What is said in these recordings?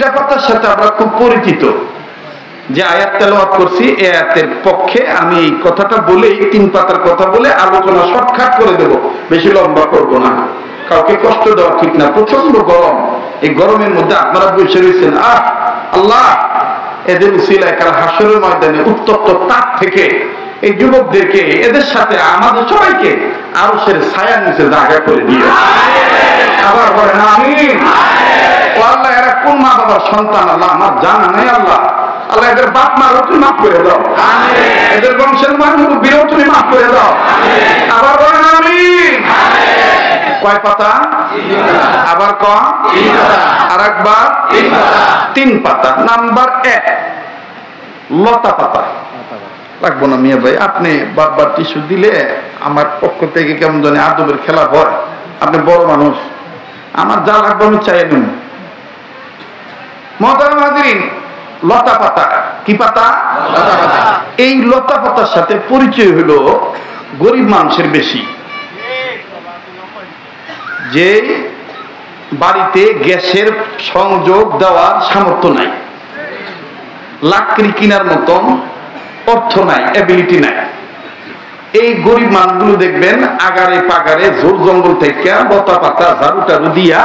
তিনটা কথার সাথে আমরা খুব পরিচিত। যে আয়াত তেলাওয়াত করছি এই আয়াতের পক্ষে আমি এই কথাটা বলেই 3 পাতার কথা বলে আলোচনা শর্টকাট করে দেব, বেশি লম্বা করব না, কাউকে কষ্ট দেওয়া ঠিক না। প্রচন্ড গরম, এই গরমের মধ্যে আপনারা বসে রয়েছেন, আল্লাহ এদের উসিলায় কাল হাসরের ময়দানে উত্তপ্ত তাপ থেকে এই যুবকদেরকে, এদের সাথে আমাদের সবাইকে আরশের ছায়ার নিচে জায়গা করে দিও। আবার বলেন আমিন। ও আল্লাহ, এরা কোন মা বাবার সন্তান আল্লাহ আমার জানা নেই, আল্লাহ আল্লাহ এদের বাপ মারও তুমি মাফ করে দাও, এদের বংশের মুরব্বীও তুমি মাফ করে দাও। আবার বলেন আমিন। কয় পাতা? আবার কম, আর একবার 3 পাতা। নাম্বার 1 লতা পাতা। লাগবো না মিয়া ভাই, আপনি বারবার টিস্যু দিলে আমার পক্ষ থেকে কেমন জানি আদবের খেলা হয়। আপনি বড় মানুষ, আমার যা লাগবে আমি চাই নেব। মোহতারাম হাজিরিন, লতা পাতা। কি পাতা? এই লতা পাতার সাথে পরিচয় হলো গরিব মানুষের বেশি। যে বাড়িতে গ্যাসের সংযোগ দেওয়ার সামর্থ্য নাই, লাকড়ি কেনার মতন অর্থ নাই, এবিলিটি নাই, এই গরিব মানুষগুলো দেখবেন আগারে পাগারে ঝোর জঙ্গল থেকে লতা পাতা ঝাড়ু টাড়ু দিয়া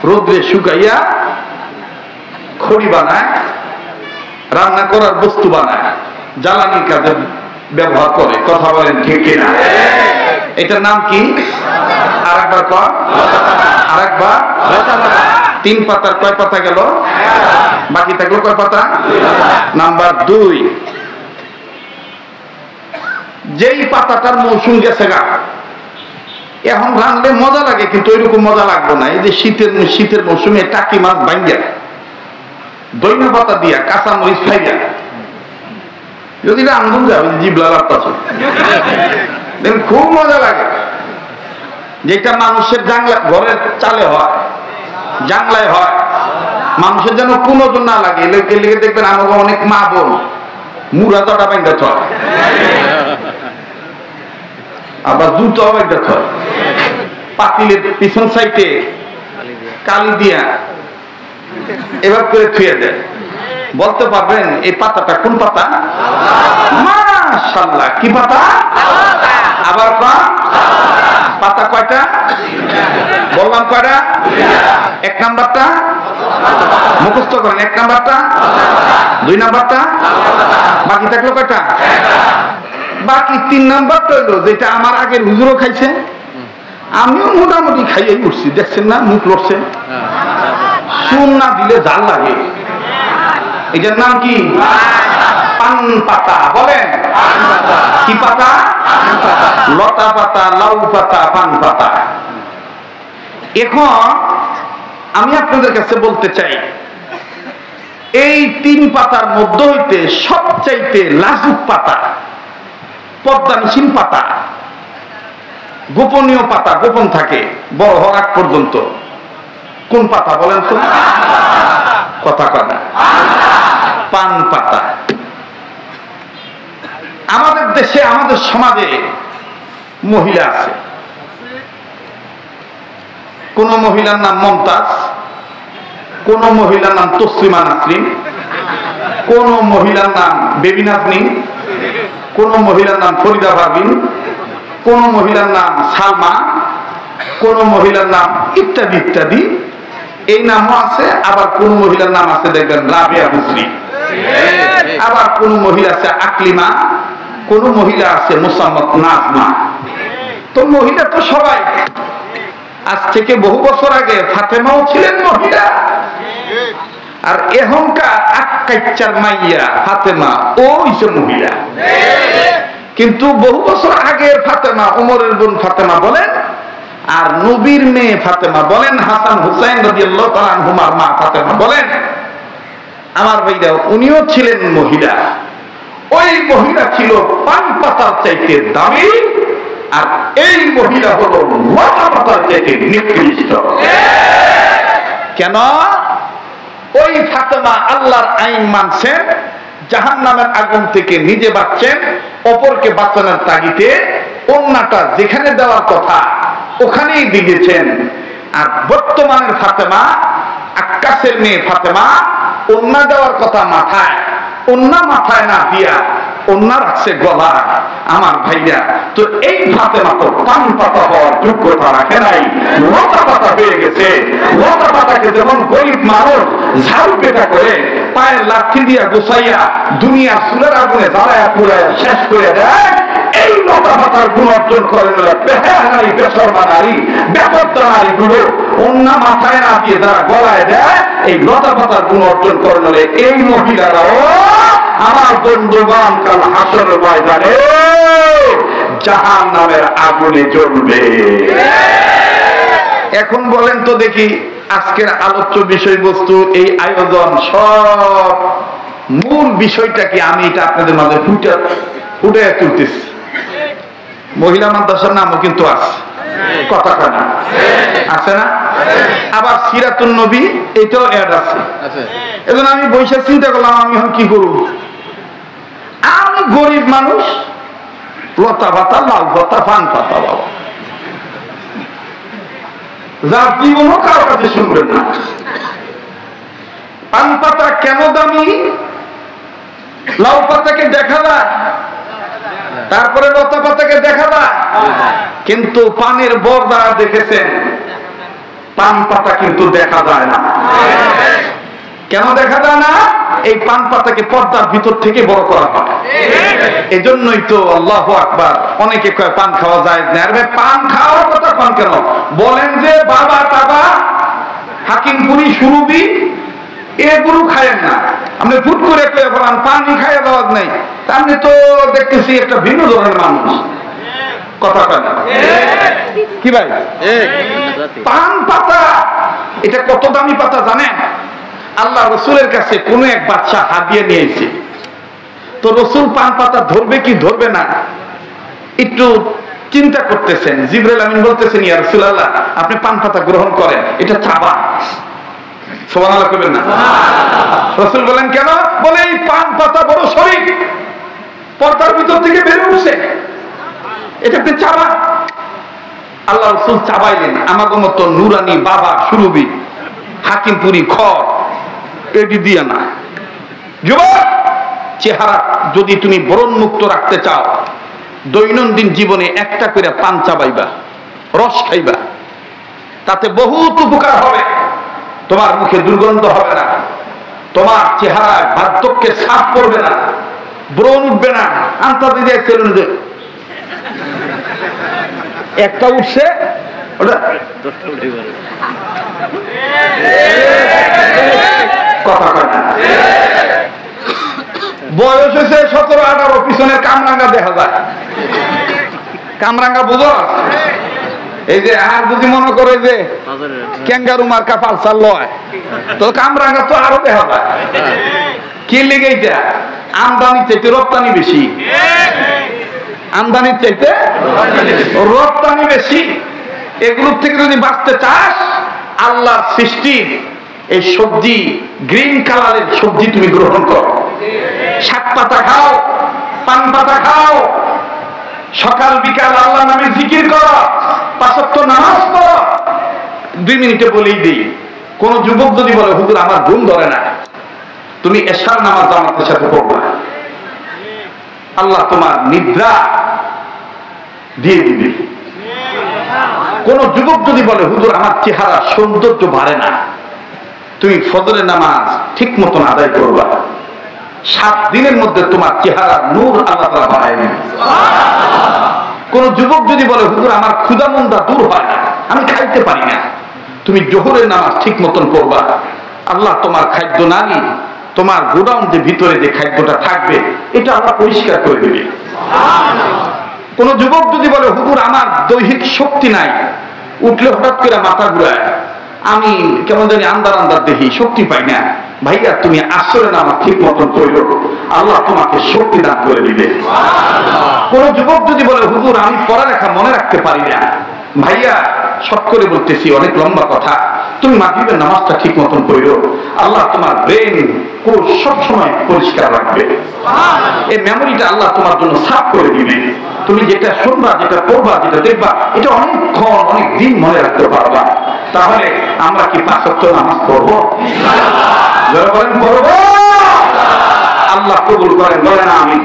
রোদ্রে শুকাইয়া খড়ি বানায়, রান্না করার বস্তু বানায়, জ্বালানির কাজে ব্যবহার করে। কথা বলেন ঠিক কিনা? এটার নাম কি? আরেকবার কর, আরেকবার। 3 পাতার কয় পাতা গেল? বাকি থাকলো কয় পাতা? নাম্বার 2, যেই পাতাটার মৌসুম গেছে গা, এখন রান্নলে মজা লাগে, কিন্তু ওইরকম মজা লাগবে না। এই যে শীতের মৌসুমে টাকি মাছ ভাঙ্গা দইনা পাতা দিয়া কাঁচা মরিচ খাইয়া যদি আন্দোলন যাবে জিবলা লাগতেছে, খুব মজা লাগে। যেটা মানুষের জানলা ঘরের চালে হয়, জানলায় হয়, মানুষের যেন কোনো না লাগে। লেগে লেগে দেখবেন আমাকে অনেক মা বোন মুড়া জটা ব্যাংকা চয়, আবার জুতো ব্যাংকা চয়, পাতিলের পিছন সাইডে কালি দিয়া এবার করে থুয়ে দেয়। বলতে পারবেন এই পাতাটা কোন পাতা? মাশাআল্লাহ, কি পাতা? আবার পাতা কয়টা বললাম? কয়টা? 1 নাম্বারটা মুখস্থ করেন, 1 নাম্বারটা, 2 নাম্বারটা, বাকি থাকলো কয়টা? বাকি 3 নাম্বারটা হইলো যেটা আমার আগের হুজুরও খাইছে, আমিও মোটামুটি খাইয়ে উঠছি। দেখছেন না মুখ লড়ছে, চুন না দিলে জাল লাগে। এটার নাম কি? পান পাতা। বলেন কি পাতা? লতা পাতা, লাউ পাতা, পান পাতা। এখন আমি আপনাদের কাছে বলতে চাই, এই 3 পাতার মধ্যে হইতে সবচাইতে লাজুক পাতা, পদ্মানিসীন পাতা, গোপনীয় পাতা, গোপন থাকে বড় হওয়ার আগ পর্যন্ত, কোন পাতা বলেন তো? কথা কথা পান পাতা। আমাদের দেশে, আমাদের সমাজে মহিলা আছে। কোন মহিলার নাম মমতাজ, কোন মহিলার নাম তসলিমা নাসরিন, কোন মহিলার নাম বেবি নাজনীন, কোন মহিলার নাম ফরিদা পারভিন, কোন মহিলার নাম সালমা, কোন মহিলার নাম ইত্যাদি ইত্যাদি, এই নামও আছে। আবার কোন মহিলার নাম আছে দেখবেন রাবিয়া হুসরি, আবার কোন মহিলা আছে আকলিমা, কোন মহিলা আছে মুসাম্মত নাজমা। তো মহিলা তো সবাই। আজ থেকে বহু বছর আগে ফাতেমাও ছিলেন মহিলা, আর এখনকার আক্কাইচ্চার মাইয়া ফাতেমা ও হইছে মহিলা। কিন্তু বহু বছর আগের ফাতেমা, ওমরের বোন ফাতেমা বলেন, আর নবীর মেয়ে ফাতেমা বলেন, হাসান হুসাইন রাদিয়াল্লাহু তাআলা আনহুমার মা ফাতেমা বলেন, আমার ভাইরা উনিও ছিলেন মহিলা। ওই মহিলা ছিল পান পাতার চাইতে দামি, আর এই মহিলা হলো লতা পাতার চাইতে নিকৃষ্ট। কেন? ওই ফাতেমা আল্লাহর আইন মানছেন, জাহান্নামের আগুন থেকে নিজে বাঁচছেন, অপরকে বাঁচানোর তাগিদে ওন্নাটা যেখানে দেওয়ার কথা ওখানেই দিয়েছেন। আর বর্তমানের ফাতেমা আক্কাসের মেয়ে ফাতেমা ওন্না দেওয়ার কথা মাথায়, ওন্না মাথায় না দিয়া ওন্না রাখছে গলা। আমার ভাইয়া, তো এই ফাতেমা তো পান পাতা হওয়ার যোগ্যতা রাখে নাই, লতা পাতা হয়ে গেছে। লতা পাতাকে যেমন গরিব মানুষ ঝাড়ু পেটা করে পায়ের লাঠি দিয়া গুছাইয়া দুনিয়া চুলের আগুনে জ্বালায়া পুড়াইয়া শেষ করে দেয়, এই লতা পাতার গুণ অর্জন করে বেহারি বেসরমা নারী ব্যাপারটা নারী গুলো অন্যা মাথায় না দিয়ে যারা গলায় দেয়, এই লতা পাতার গুণ অর্জন করে নিলে এই মহিলারাও আমার বন্ধুগণ কাল হাসর ময়দানে জাহান্নামের আগুনে জ্বলবে। এখন বলেন তো দেখি, আজকের আলোচ্য বিষয়বস্তু এই আয়োজন সব মূল বিষয়টা কি? আমি এটা আপনাদের মাঝে ফুটে তুলতেছি। মহিলা মাদ্রাসার নামও কিন্তু আছে, কথা কানা আছে না? আবার সিরাতুন নবী এটাও অ্যাড আছে। এজন্য আমি বসে চিন্তা করলাম, আমি এখন কি করব? আমি গরিব মানুষ, লতা পাতা, লাউ পাতা, পান পাতা, বাবা যার জীবনও কারো কাছে শুনবেন না। পান পাতা কেন দামি? লাউ পাতাকে দেখা যায়, তারপরে লতা পাতাকে দেখা যায়, কিন্তু পানের বর দ্বারা দেখেছেন, পান পাতা কিন্তু দেখা যায় না। কেন দেখা যায় না? এই পান পাতাকে পর্দার ভিতর থেকে বড় করা হয়। এজন্যই তো আল্লাহু আকবার, অনেকে কয় পান খাওয়া যায় না। আরে পান খাওয়ার কথা কোন কেন? বলেন যে বাবা টাবা হাকিমপুরি সুরুবি এগুলো খায়েন না, আপনি ফুট করে বলেন পানি খাইয়ে দেওয়া নাই, আপনি তো দেখতেছি একটা ভিন্ন ধরনের মানুষ। কথা কেন কি ভাই? পান পাতা এটা কত দামি পাতা জানেন? আল্লাহ রসুলের কাছে কোন এক বাচ্চা হাদিয়া নিয়েছে, তো রসুল পান পাতা ধরবে কি ধরবে না একটু চিন্তা করতেছেন। জিবরাইল আমিন বলতেছেন, ইয়া রাসূলুল্লাহ আপনি পান পাতা গ্রহণ করেন, এটা চাবা। সুবহানাল্লাহ কইবেন না? রাসূল বলেন কেন? বলে এই পান পাতা বড় শরীফ, পর্দার ভিতর থেকে বের উঠছে, এটা আপনি চাবা। আল্লাহ রাসূল চাবাইলেন। আমাদের মতো নুরানি বাবা সুরবি হাকিমপুরি খ এটি দিয়ে না। যুবক, চেহারা যদি তুমি বরণ মুক্ত রাখতে চাও, দৈনন্দিন জীবনে একটা করে পান চাবাইবা, রস খাইবা, তাতে বহুত উপকার হবে। তোমার মুখে দুর্গন্ধ হবে না, তোমার চেহারায় বার্ধক্যের ছাপ পড়বে না, ব্রণ উঠবে না। আনতা দিদি সেলুনে একটা উঠছে, ওটা কথা কথা বয়স হয়েছে 17-18, পিছনের কামরাঙ্গা দেখা যায়। কামরাঙ্গা বুঝো? এই যে আর যদি মনে করে যে ক্যাঙ্গারু মার্কা পালসার লয়, তো কামরাঙ্গা তো আরো দেখা যায়। কি লেগে এটা? আমদানি চাইতে রপ্তানি বেশি, আমদানির চাইতে রপ্তানি বেশি। এগুলোর থেকে যদি বাঁচতে চাস, আল্লাহর সৃষ্টি এই সবজি, গ্রিন কালারের সবজি তুমি গ্রহণ করো, শাক পাতা খাও, পান পাতা খাও, সকাল বিকাল আল্লাহ নামে জিকির করো, 5 ওয়াক্ত নামাজ পড়ো। 2 মিনিটে বলেই দিই, কোন যুবক যদি বলে হুজুর আমার ঘুম ধরে না, তুমি এশার নামাজ জামাতের সাথে পড়বা, আল্লাহ তোমার নিদ্রা দিয়ে দিবে। কোন যুবক যদি বলে হুজুর আমার চেহারা সৌন্দর্য বাড়ে না, তুমি ফজরের নামাজ ঠিক মতন আদায় করবা, 7 দিনের মধ্যে তোমার চেহারা নূর আল্লাহ তাআলা বাড়ায় নেবে। কোন যুবক যদি বলে হুজুর আমার ক্ষুধা মন্দা দূর হয় না, আমি খাইতে পারি না, তুমি জোহরের নামাজ ঠিক মতন করবা, আল্লাহ তোমার খাদ্য নালী, তোমার গোডাউন যে ভিতরে যে খাদ্যটা থাকবে এটা আল্লাহ পরিষ্কার করে দেবে। কোন যুবক যদি বলে হুজুর আমার দৈহিক শক্তি নাই, উঠলে হঠাৎ করে মাথা ঘুরায়, আমি কেমন জানি আন্দার আন্দার দেখি, শক্তি পাই না, ভাইয়া তুমি আসরে নামাজ ঠিক মতন করো, আল্লাহ তোমাকে শক্তি দান করে দিবে। কোন যুবক যদি বলে হুজুর আমি পড়ালেখা মনে রাখতে পারি না, ভাইয়া শর্ট করে বলতেছি, অনেক লম্বা কথা। তুমি মাগরিবের নামাজটা ঠিক মতন কইরো, আল্লাহ তোমার ব্রেন কোষ সবসময় পরিষ্কার রাখবে। এই মেমোরিটা আল্লাহ তোমার জন্য সাফ করে দিবে। তুমি যেটা শুনবা, যেটা পড়বা, যেটা দেখবা, এটা অনেকক্ষণ অনেক দিন মনে রাখতে পারবা। তাহলে আমরা কি 5 ওয়াক্ত নামাজ পড়বো? যারা বলেন পড়বো, আল্লাহ কবুল করেন, বলেন আমিন।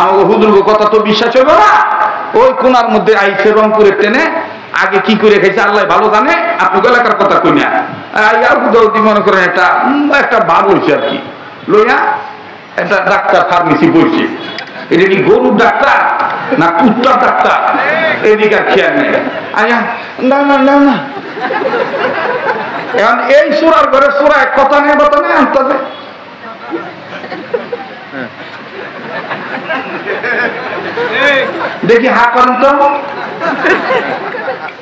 আমাকে হুজুর কথা তো বিশ্বাস হবে না। ওই কোনার মধ্যে আইছে রংপুরে টেনে, আগে কি করে খাইছে আল্লাহ ভালো জানে। আপনি এলাকার কথা কই না, মনে করেন একটা ভাব হয়েছে আর কি, লইয়া একটা ডাক্তার ফার্মেসি বইছে। এটা কি গরুর ডাক্তার না কুত্তার ডাক্তার? এদিকে খেয়াল নেই। আয়া না না না না, এখন এই সুরার ঘরে সুরা এক কথা নেই, কথা নেই আনতে। দেখি হা করেন তো,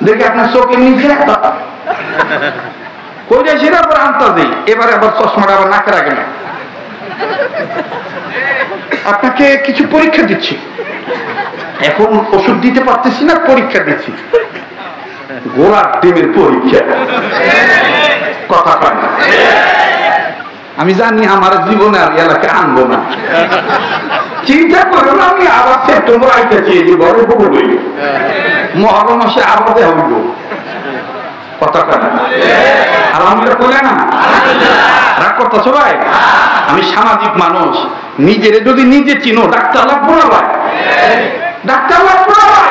দেখি আপনার চোখের নিচে কই যাইছি না, পরে আনতে দিই। এবারে আবার চশমাটা আবার নাকে রাখে না। আপনাকে কিছু পরীক্ষা দিচ্ছি, এখন ওষুধ দিতে পারতেছি না, পরীক্ষা দিচ্ছি। গোড়ার ডিমের পরীক্ষা, কথা কয় না। আমি জানি আমার জীবনে আর এলাকা আনবো না। চিন্তা করো না, আমি আবার সেপ্টেম্বর আইতেছি, এই যে বড় বড় বই মহরম মাসে আবার দেওয়া হইব, কথা কয় না। আলহামদুলিল্লাহ বলে না, রাগ করতেছো ভাই? আমি সামাজিক মানুষ, নিজের যদি নিজে চিনো, ডাক্তার লাগবো না ভাই, ডাক্তার লাগবো না ভাই।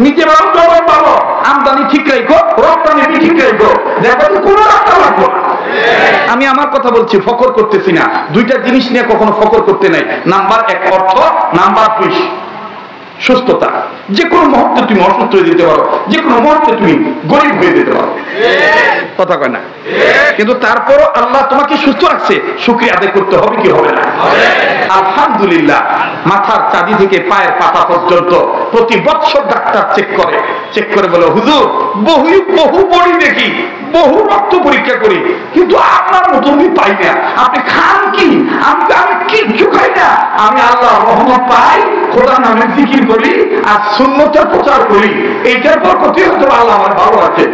নিজে ভালো জবাব পাবো, আমদানি ঠিক রাখো, রপ্তানি ঠিক রাখো, দেখো কোনো ডাক্তার লাগবো না। আমি আমার কথা বলছি, ফকর করতেছি না। দুইটা জিনিস নিয়ে কখনো ফকর করতে নাই। নাম্বার 1 অর্থ, নাম্বার 2 সুস্থতা। যে কোনো মুহূর্তে তুমি অসুস্থ হয়ে যেতে পারো, যে কোনো মুহূর্তে তুমি গরিব হয়ে যেতে পারো, কথা কয় না। কিন্তু তারপরও আল্লাহ তোমাকে সুস্থ রাখছে, শুকরিয়া আদায় করতে হবে কি হবে না? আলহামদুলিল্লাহ। মাথার চাঁদি থেকে পায়ের পাতা পর্যন্ত প্রতি বছর ডাক্তার চেক করে বলে, হুজুর বহু বড়ি দেখি, বহু রক্ত পরীক্ষা করি, কিন্তু আপনার মতো আমি পাই না। আপনি খান কি? আমি কিচ্ছু খাই না। আমি আল্লাহর রহমত পাই, খোদার নামে জিকির করি আর সুন্নতের প্রচার করি। এইটার পর কত হয়তো আল্লাহ আমার ভালো আছে।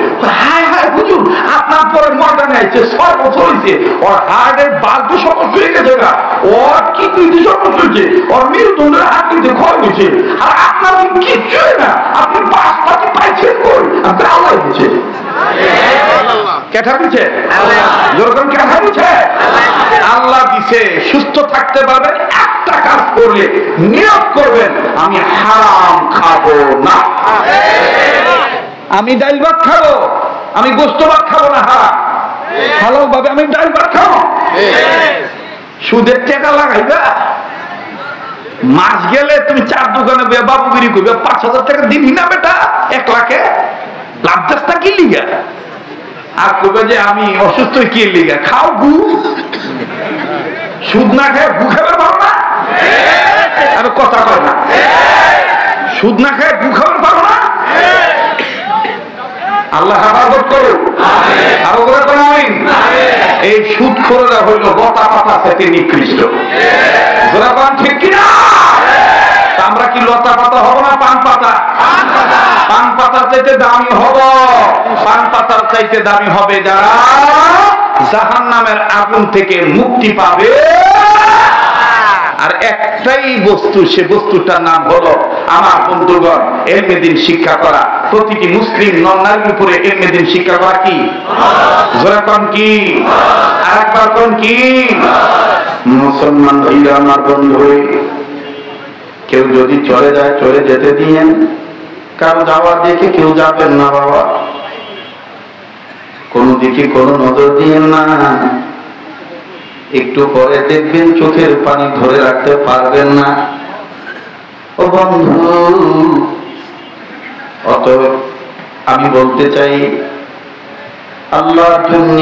হায় হায় হুজুর, আপনার পরে ময়দানে আছে 6 বছর হয়েছে, ওর হার্টের বাল্ব সমস্যা হয়ে গেছে, ওর কিডনিতে সমস্যা হয়েছে, ওর মেরুদণ্ডের হাড্ডিতে ক্ষয় হয়েছে, আর আপনার কিচ্ছু না। আপনি 5 পাতি পাইছেন কই? আপনি আল্লাহ দিচ্ছে। কেঠা দিচ্ছে, যেরকম কেঠা দিচ্ছে আল্লাহ দিছে। সুস্থ থাকতে পারবেন, একটা কাজ করলে নিয়ত করবেন, আমি হারাম খাবো না, আমি ডাল ভাত খাবো, আমি গোস্ত ভাত খাবো না, হালাল ভাবে আমি ডাল ভাত খাবো। সুদের টাকা লাগাইবা, মাস গেলে তুমি 4 দোকানে বাবুগিরি করবে, 5,000 টাকা দিনই না বেটা, 1 লাখে লাভ চেষ্টা কি লিগা? আর করবে যে আমি অসুস্থ কি লিগা? খাও গু, সুদ না খায় গু খাবার পারো না? আর কথা কয় না, সুদ না খায় গু খাবার পারো না? আল্লাহ হেফাজত করো, আরো করে আমিন। এই সুদখোররা হইল লতা পাতা থেকে নিকৃষ্ট, ঠিক কিনা? আমরা কি লতা পাতা হবো না পান পাতা? পান পাতার চাইতে দামি হব, পান পাতার চাইতে দামি হবে যারা জাহান্নামের আগুন থেকে মুক্তি পাবে। আর একটাই বস্তু, সে বস্তুটার নাম হলো আমার বন্ধুগণ ইলমে দ্বীন শিক্ষা করা। প্রতিটি মুসলিম নর-নারীর উপরে ইলমে দ্বীন শিক্ষা করা কি? জোরে কোন কি? আরেকবার কোন কি? মুসলমান ভাইরা আমার বন্ধু, কেউ যদি চলে যায় চলে যেতে দিয়েন, কারো যাওয়া দেখে কেউ যাবেন না বাবা, কোন দিকে কোন নজর দিয়েন না। একটু পরে দেখবেন চোখের পানি ধরে রাখতে পারবেন না। ও বন্ধু, অতএব আমি বলতে চাই, আল্লাহর জন্য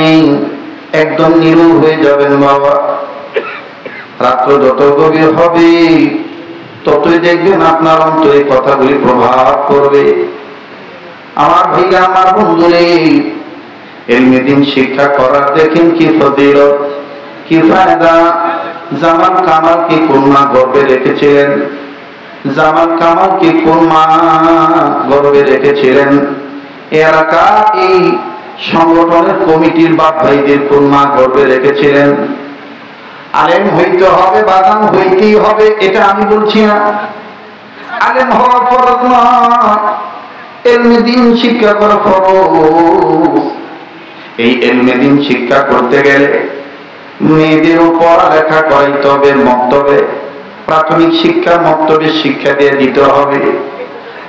একদম নীরব হয়ে যাবেন বাবা। রাত্র যত গভীর হবে ততই দেখবেন আপনার অন্তরে কথাগুলি প্রভাব করবে। আমার ভাইরা, আমার বন্ধুরে, ইলমে দ্বীন শিক্ষা করার দেখেন কি ফজিলত, কি ফায়দা। জামাল কামাল কি কোন মা গর্বে রেখেছিলেন? জামাল কামাল কি কোন মা গর্বে রেখেছিলেন? এলাকা এই সংগঠনের কমিটির বাপ ভাইদের কোন মা গর্বে রেখেছিলেন। আলেম হইতে হবে, বাদাম হইতেই হবে, এটা আমি বলছি না। আলেম হওয়া ফরজ নয়, এলমে দ্বীন শিক্ষা করা ফরজ। এই এলমে দ্বীন শিক্ষা করতে গেলে মেয়েদেরও পড়ালেখা করাইতে হবে, মক্তবে প্রাথমিক শিক্ষা মক্তবে শিক্ষা দিয়ে দিতে হবে।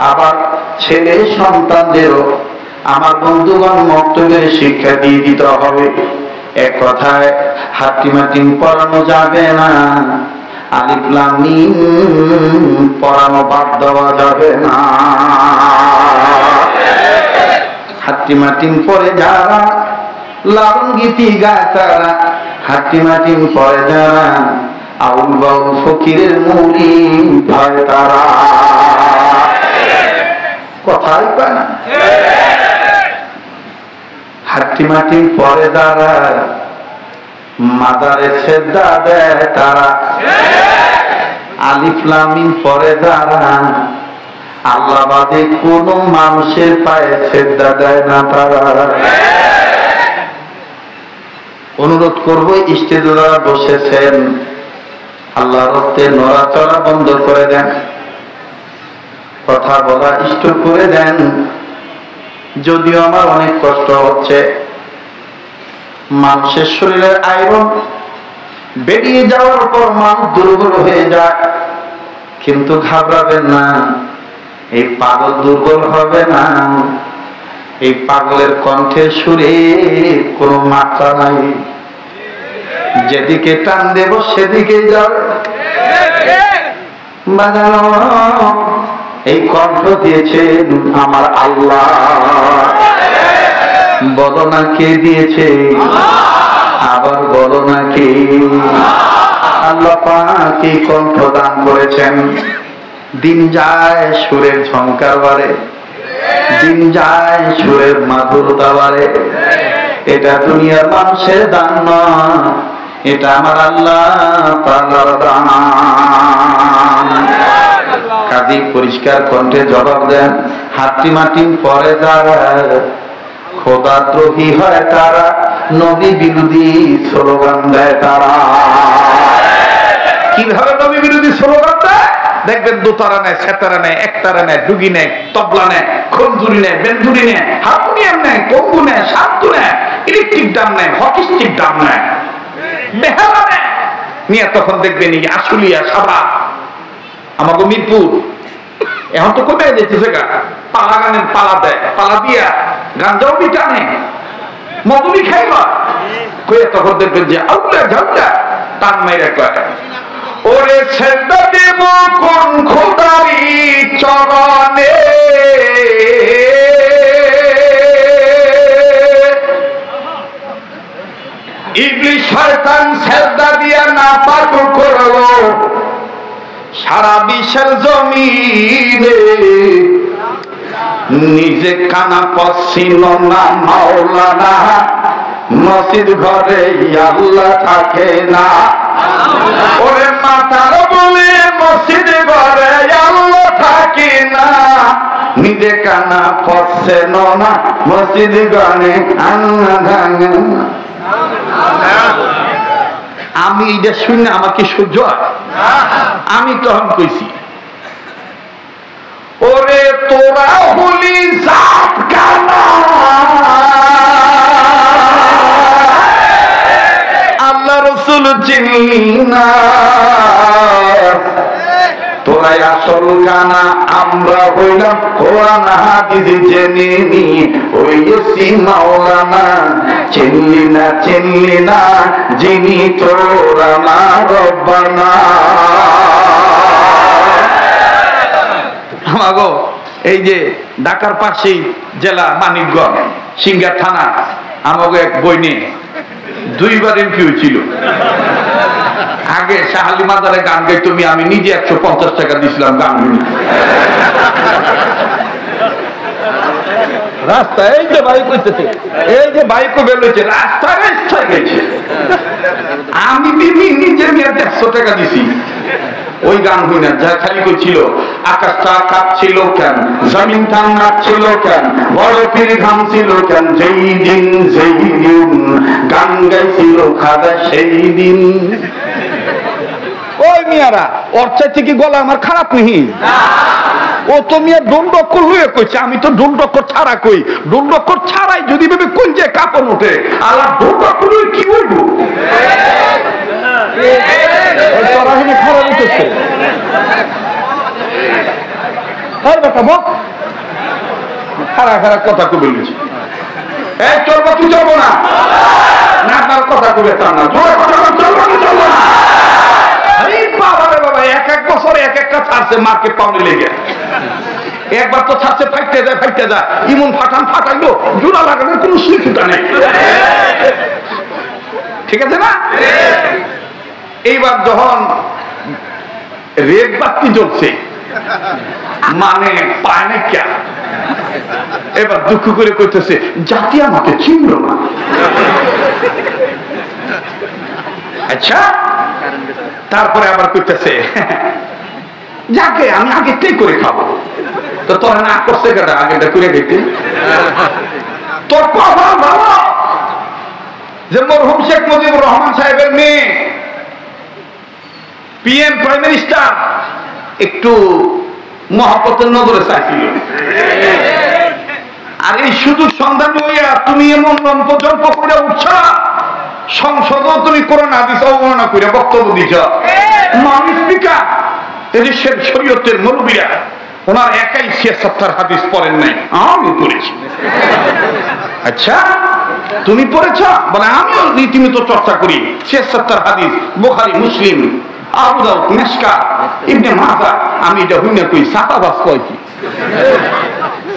আবার ছেলে সন্তানদেরও আমার বন্ধুগণ মক্তবের শিক্ষা দিয়ে দিতে হবে। এক কথায় হাতিমাতিম পড়ানো যাবে না, আলিফ লাম মিম পড়ানো বাদ দেওয়া যাবে না। হাতিমাতিম পড়ে যারা লালন গীতি গায় তারা, হাতিমাতিম পড়ে যারা আউল বাউল ফকিরের মুরিদ হয় তারা। কথাই পায় না। হাতিমাতিম পড়ে যারা মাজারে সেজদা দেয় তারা, আলিফ লাম মিম পড়ে যারা আল্লাহ বাদে কোন মানুষের পায়ে সেজদা দেয় না তারা। অনুরোধ করব, স্টেজে যারা বসেছেন আল্লাহর রাস্তায় নড়াচড়া বন্ধ করে দেন, কথা বলা স্টপ করে দেন। যদিও আমার অনেক কষ্ট হচ্ছে, মানুষের শরীরের আয়রন বেরিয়ে যাওয়ার পর মানুষ দুর্বল হয়ে যায়, কিন্তু ঘাবড়াবেন না, এই পাগল দুর্বল হবে না। এই পাগলের কণ্ঠের সুরে কোনো মাত্রা নাই, যেদিকে টান দেব সেদিকে যাবে। বাজানো এই কণ্ঠ দিয়েছেন আমার আল্লাহ, বলো না কে দিয়েছে, আবার বলো না কে। আল্লাহ পাক এই কণ্ঠ দান করেছেন। দিন যায় সুরের ঝংকার বাড়ে, দিন যায় সুরের মাধুরতা বাড়ে। এটা দুনিয়ার মানুষের দান নয়, এটা আমার আল্লাহ তাআলার দান। কাজী পরিষ্কার কণ্ঠে জবাব দেন, হাতিমাতিম পরে যারা খোদাদ্রোহী হয় তারা, নবী বিরোধী স্লোগান দেয় তারা। কিভাবে নবী বিরোধী স্লোগান দেয়? দেখবেন দোতারা নেয়, সেতারা নেয়, একতারা নেয়, ডুগি নেয়, তবলা নেয়, খঞ্জুরি নেয়, বেঞ্জুরি নেয়, হারমোনিয়াম নেয়, কম্বু নেয়, শান্তু নেয়, ইলেকট্রিক ডাম নেয়, হকিস্টিক ডাম নেয়, বেহালা নেয় নিয়ে তখন দেখবেন এই আশুলিয়া সাবা আমাকে মিরপুর এখন তো কোথায় যেতেছে গা, পালা গানের পালা দেয়, পালা দিয়া গাঞ্জাও বি টানে, মধুবি খাইবা কয়ে তখন দেখবেন যে আউলা ঝাউলা টান মেরে কয়, ওরে সেজদা দেব কোন খোদারি চরণে, ইবলিস শয়তান সেজদা দিয়া না পাক করলো সারা বিশ্বের জমিনে। নিজে কানা পছিল না মাওলানা, মসজিদ ঘরে আল্লাহ থাকে না। ওরে মাতার বলে মসজিদ ঘরে আল্লাহ থাকে না, নিজে কানা পছছেন না মসজিদ ঘরে আল্লাহ থাকে না। আমি এটা শুনে আমাকে সহ্য হয়? আমি তখন কইছি, ওরে তোরা হলি জাত কানা, আল্লাহ রসুল চিনি না, তোরাই আসল কানা, আমরা হইলাম কোরআন হাদিস জেনে নি হইছি মাওলানা। চিনলি না চিনলি না যিনি তোরা না রব্বানা। আমাগো এই যে ঢাকার পাশেই জেলা মানিকগঞ্জ সিঙ্গার থানা, আমাগো এক বইনে 2 বার এমপি হয়েছিল। আগে শাহালি মাজারে গান গাইতো, আমি নিজে 150 টাকা দিয়েছিলাম গান শুনি। রাস্তায় এই যে বাইক হইতেছে, এই যে বাইকও বেরোচ্ছে রাস্তায় রাস্তায় গেছে, আমি নিজে 150 টাকা দিছি। ওই গান হই না, যা খালি কইছিল আকাশটা কাঁপছিল কেন, জমিনটা নাচছিল কেন, বরফের ঘাম ছিল কেন, যেই দিন গান গাইছিল খাদা সেই দিন। ওই মিয়ারা ওর চাইতে কি গলা আমার খারাপ নেই? ও তো মিয়া ডোলডক্কর হয়ে কইছে, আমি তো ডোলডক্কর ছাড়া কই। ডোলডক্কর ছাড়াই যদি ভেবে কোন যে কাপড় ওঠে, আল্লাহ ডোলডক্কর কি হইব? খারাপ উঠেছে খারাপ খারাপ কথা কবে বলছি। এই চলবো কি চলবো না? না তার কথা কবে তা না, চলবো কি চলবো না? বাবা এক এক বছরে এক একটা ছাড়ছে মার্কে পাউনি লেগে। একবার তো ছাড়ছে ফাইটে যায় ইমন ফাটাইলো, জোড়া লাগানোর কোন সুবিধা নেই। ঠিক আছে না? এইবার যখন রেড বাতি জ্বলছে মানে পায় না কে, এবার দুঃখ করে কইতেছে জাতি আমাকে চিনল না। আচ্ছা, তারপরে আবার কইতেছে যাকে আমি আগেরটাই করে খাবো। তো তোর না করছে কেটা আগেরটা করে দিতে? তোর কথা ভালো যে মরহুম শেখ মুজিবুর রহমান সাহেবের মেয়ে পিএম প্রাইম মিনিস্টার একটু মহব্বতের নজরে চাইছিল, আর এই সুযোগ সন্ধান হইয়া তুমি এমন লম্পজল্প করে উঠছ, সংসদও তুমি কোরআন হাদিস অবমাননা করে বক্তব্য দিছ। মাননীয় স্পিকার দেশের শরীয়তের মুরব্বিরা ওনার একাই ৭৬ হাদিস পড়েন নাই, আমি পড়েছি। আচ্ছা, তুমি পড়েছ? বলে আমিও রীতিমতো চর্চা করি ৭৬ হাদিস, বুখারী, মুসলিম, আবু দাউদ, মিশকাত, ইবনে মাজাহ। আমি এটা হইনা কই সাতাবাস কয় কি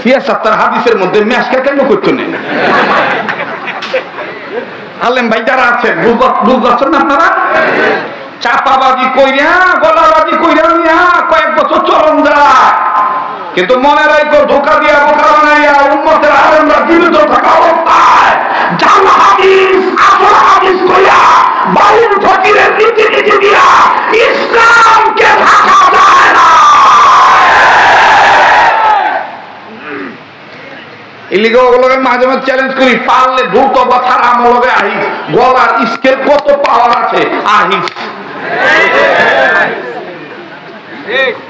৭৬ হাদিসের মধ্যে মিশকাত কেন করতে নেই? আলেম ভাই যারা আছেন বুঝতে না আপনারা? চাপাবাজি কইরা গলাবাজি কইরা নিয়া কয়েক বছর চলন যায়, কিন্তু মনে রাখো ধোকা দিয়া বোকা বানাইয়া উম্মতের আলেমরা জীবিত থাকা অবস্থায় জাল হাদিস আসল হাদিস কইরা বাউল ফকিরের রীতিনীতি দিয়া ইসলামকে ঢাকা যায় না। এলিগে ওগুলোকে মাঝে মাঝে চ্যালেঞ্জ করি, পারলে দ্রুত বা ছাড়া আমলকে আহিস, গলার স্কেল কত পাওয়ার আছে আহিস।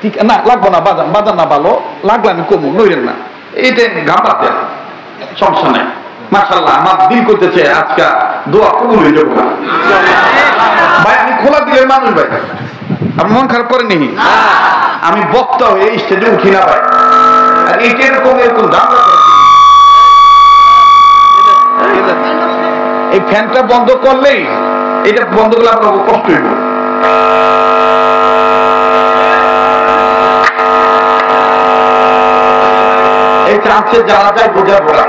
ঠিক না লাগবো না, বাজার না ভালো লাগলে আমি কমু, নইলেন না, এইটা ঘামা দেন, সমস্যা নেই। মাশাআল্লাহ আমার দিল করতেছে আজকে দোয়া কবুল হয়ে যাবো ভাই। আমি খোলা দিলের মানুষ ভাই, আপনি মন খারাপ করেনি? আমি বক্তা হয়ে এই স্টেজে উঠি না ভাই, আর এইটা এরকম দাম। এই ফ্যানটা বন্ধ করলেই, এটা বন্ধ করলে আপনার কষ্ট হইব। এই চান্সে যারা যায় বোঝা পড়া।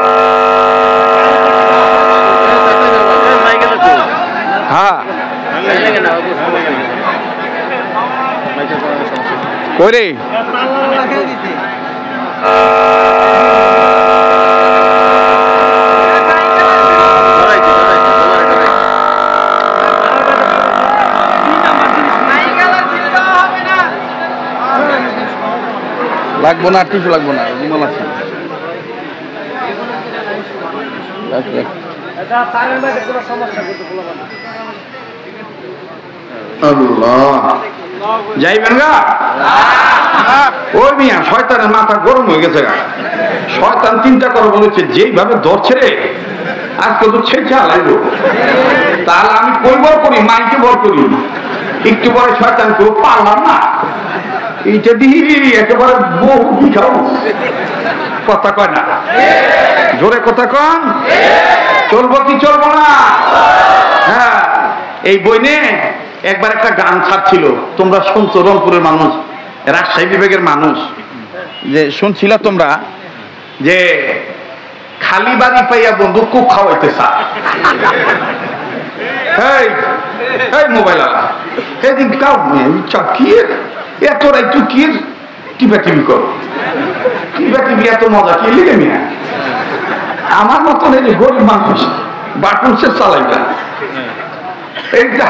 হ্যাঁ করে লাগবো না, টিস্যু লাগবো না, রুমাল আছে। যাইবেন গা? ওই মিয়া শয়তানের মাথা গরম হয়ে গেছে গা। শয়তান চিন্তা করে বলেছে যেইভাবে ধরছে রে আজকে তো ছেঁচে লাগলো, তাহলে আমি কই বর করি, মাইকে বর করি, একটু পরে শয়তান কেউ পারলাম না, এইটা দিয়ে একেবারে বহু কি খাও। কথা কয় না, জোরে কথা কন। চলবো কি চলবো না? হ্যাঁ, এই বইনে একবার একটা গান ছাড়ছিল, তোমরা শুনছো, রংপুরের মানুষ, রাজশাহী বিভাগের মানুষ, যে শুনছিল তোমরা যে খালি বাড়ি পাইয়া বন্ধু খুব খাওয়াইতে চায়। মোবাইল আলা এদিন কাউ চাকিয়ে এত রাইতু কি টিপা টিপি করো, টিপা টিপি এত মজা কি লেগে মিয়া? আমার মতন এই গরিব মানুষ বাটুন সে চালাই না। এইটা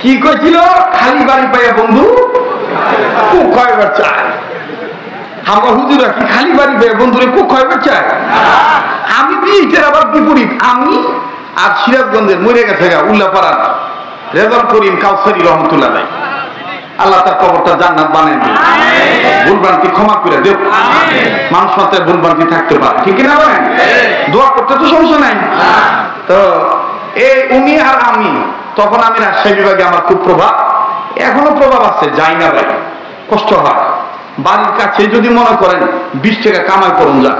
কি কইছিল? খালি বাড়ি পাইয়া বন্ধু খুব কয়বার চায়। আমরা হুজুরা কি খালি বাড়ি পাইয়া বন্ধুরে খুব কয়বার চায়? আমি বিয়েটার আবার বিপরীত। আমি আর সিরাজগঞ্জের মরে গেছে উল্লাপাড়ার রেজাল্ট করিম কাউসারি রহমতুল্লাহ নাই, আল্লাহ তার কবরটা জান্নাত বানায় দিন, ভুলভ্রান্তি ক্ষমা করে দেব। মানুষ মাত্রায় ভুলভ্রান্তি থাকতে পারে, ঠিক না বলেন? দোয়া করতে তো সমস্যা নাই। তো এই উনি আর আমি, তখন আমি রাজশাহী বিভাগে, আমার খুব প্রভাব, এখনো প্রভাব আছে, যাই না ভাই, কষ্ট হয়। বাড়ির কাছে যদি মনে করেন 20 টাকা কামাই করুন, যা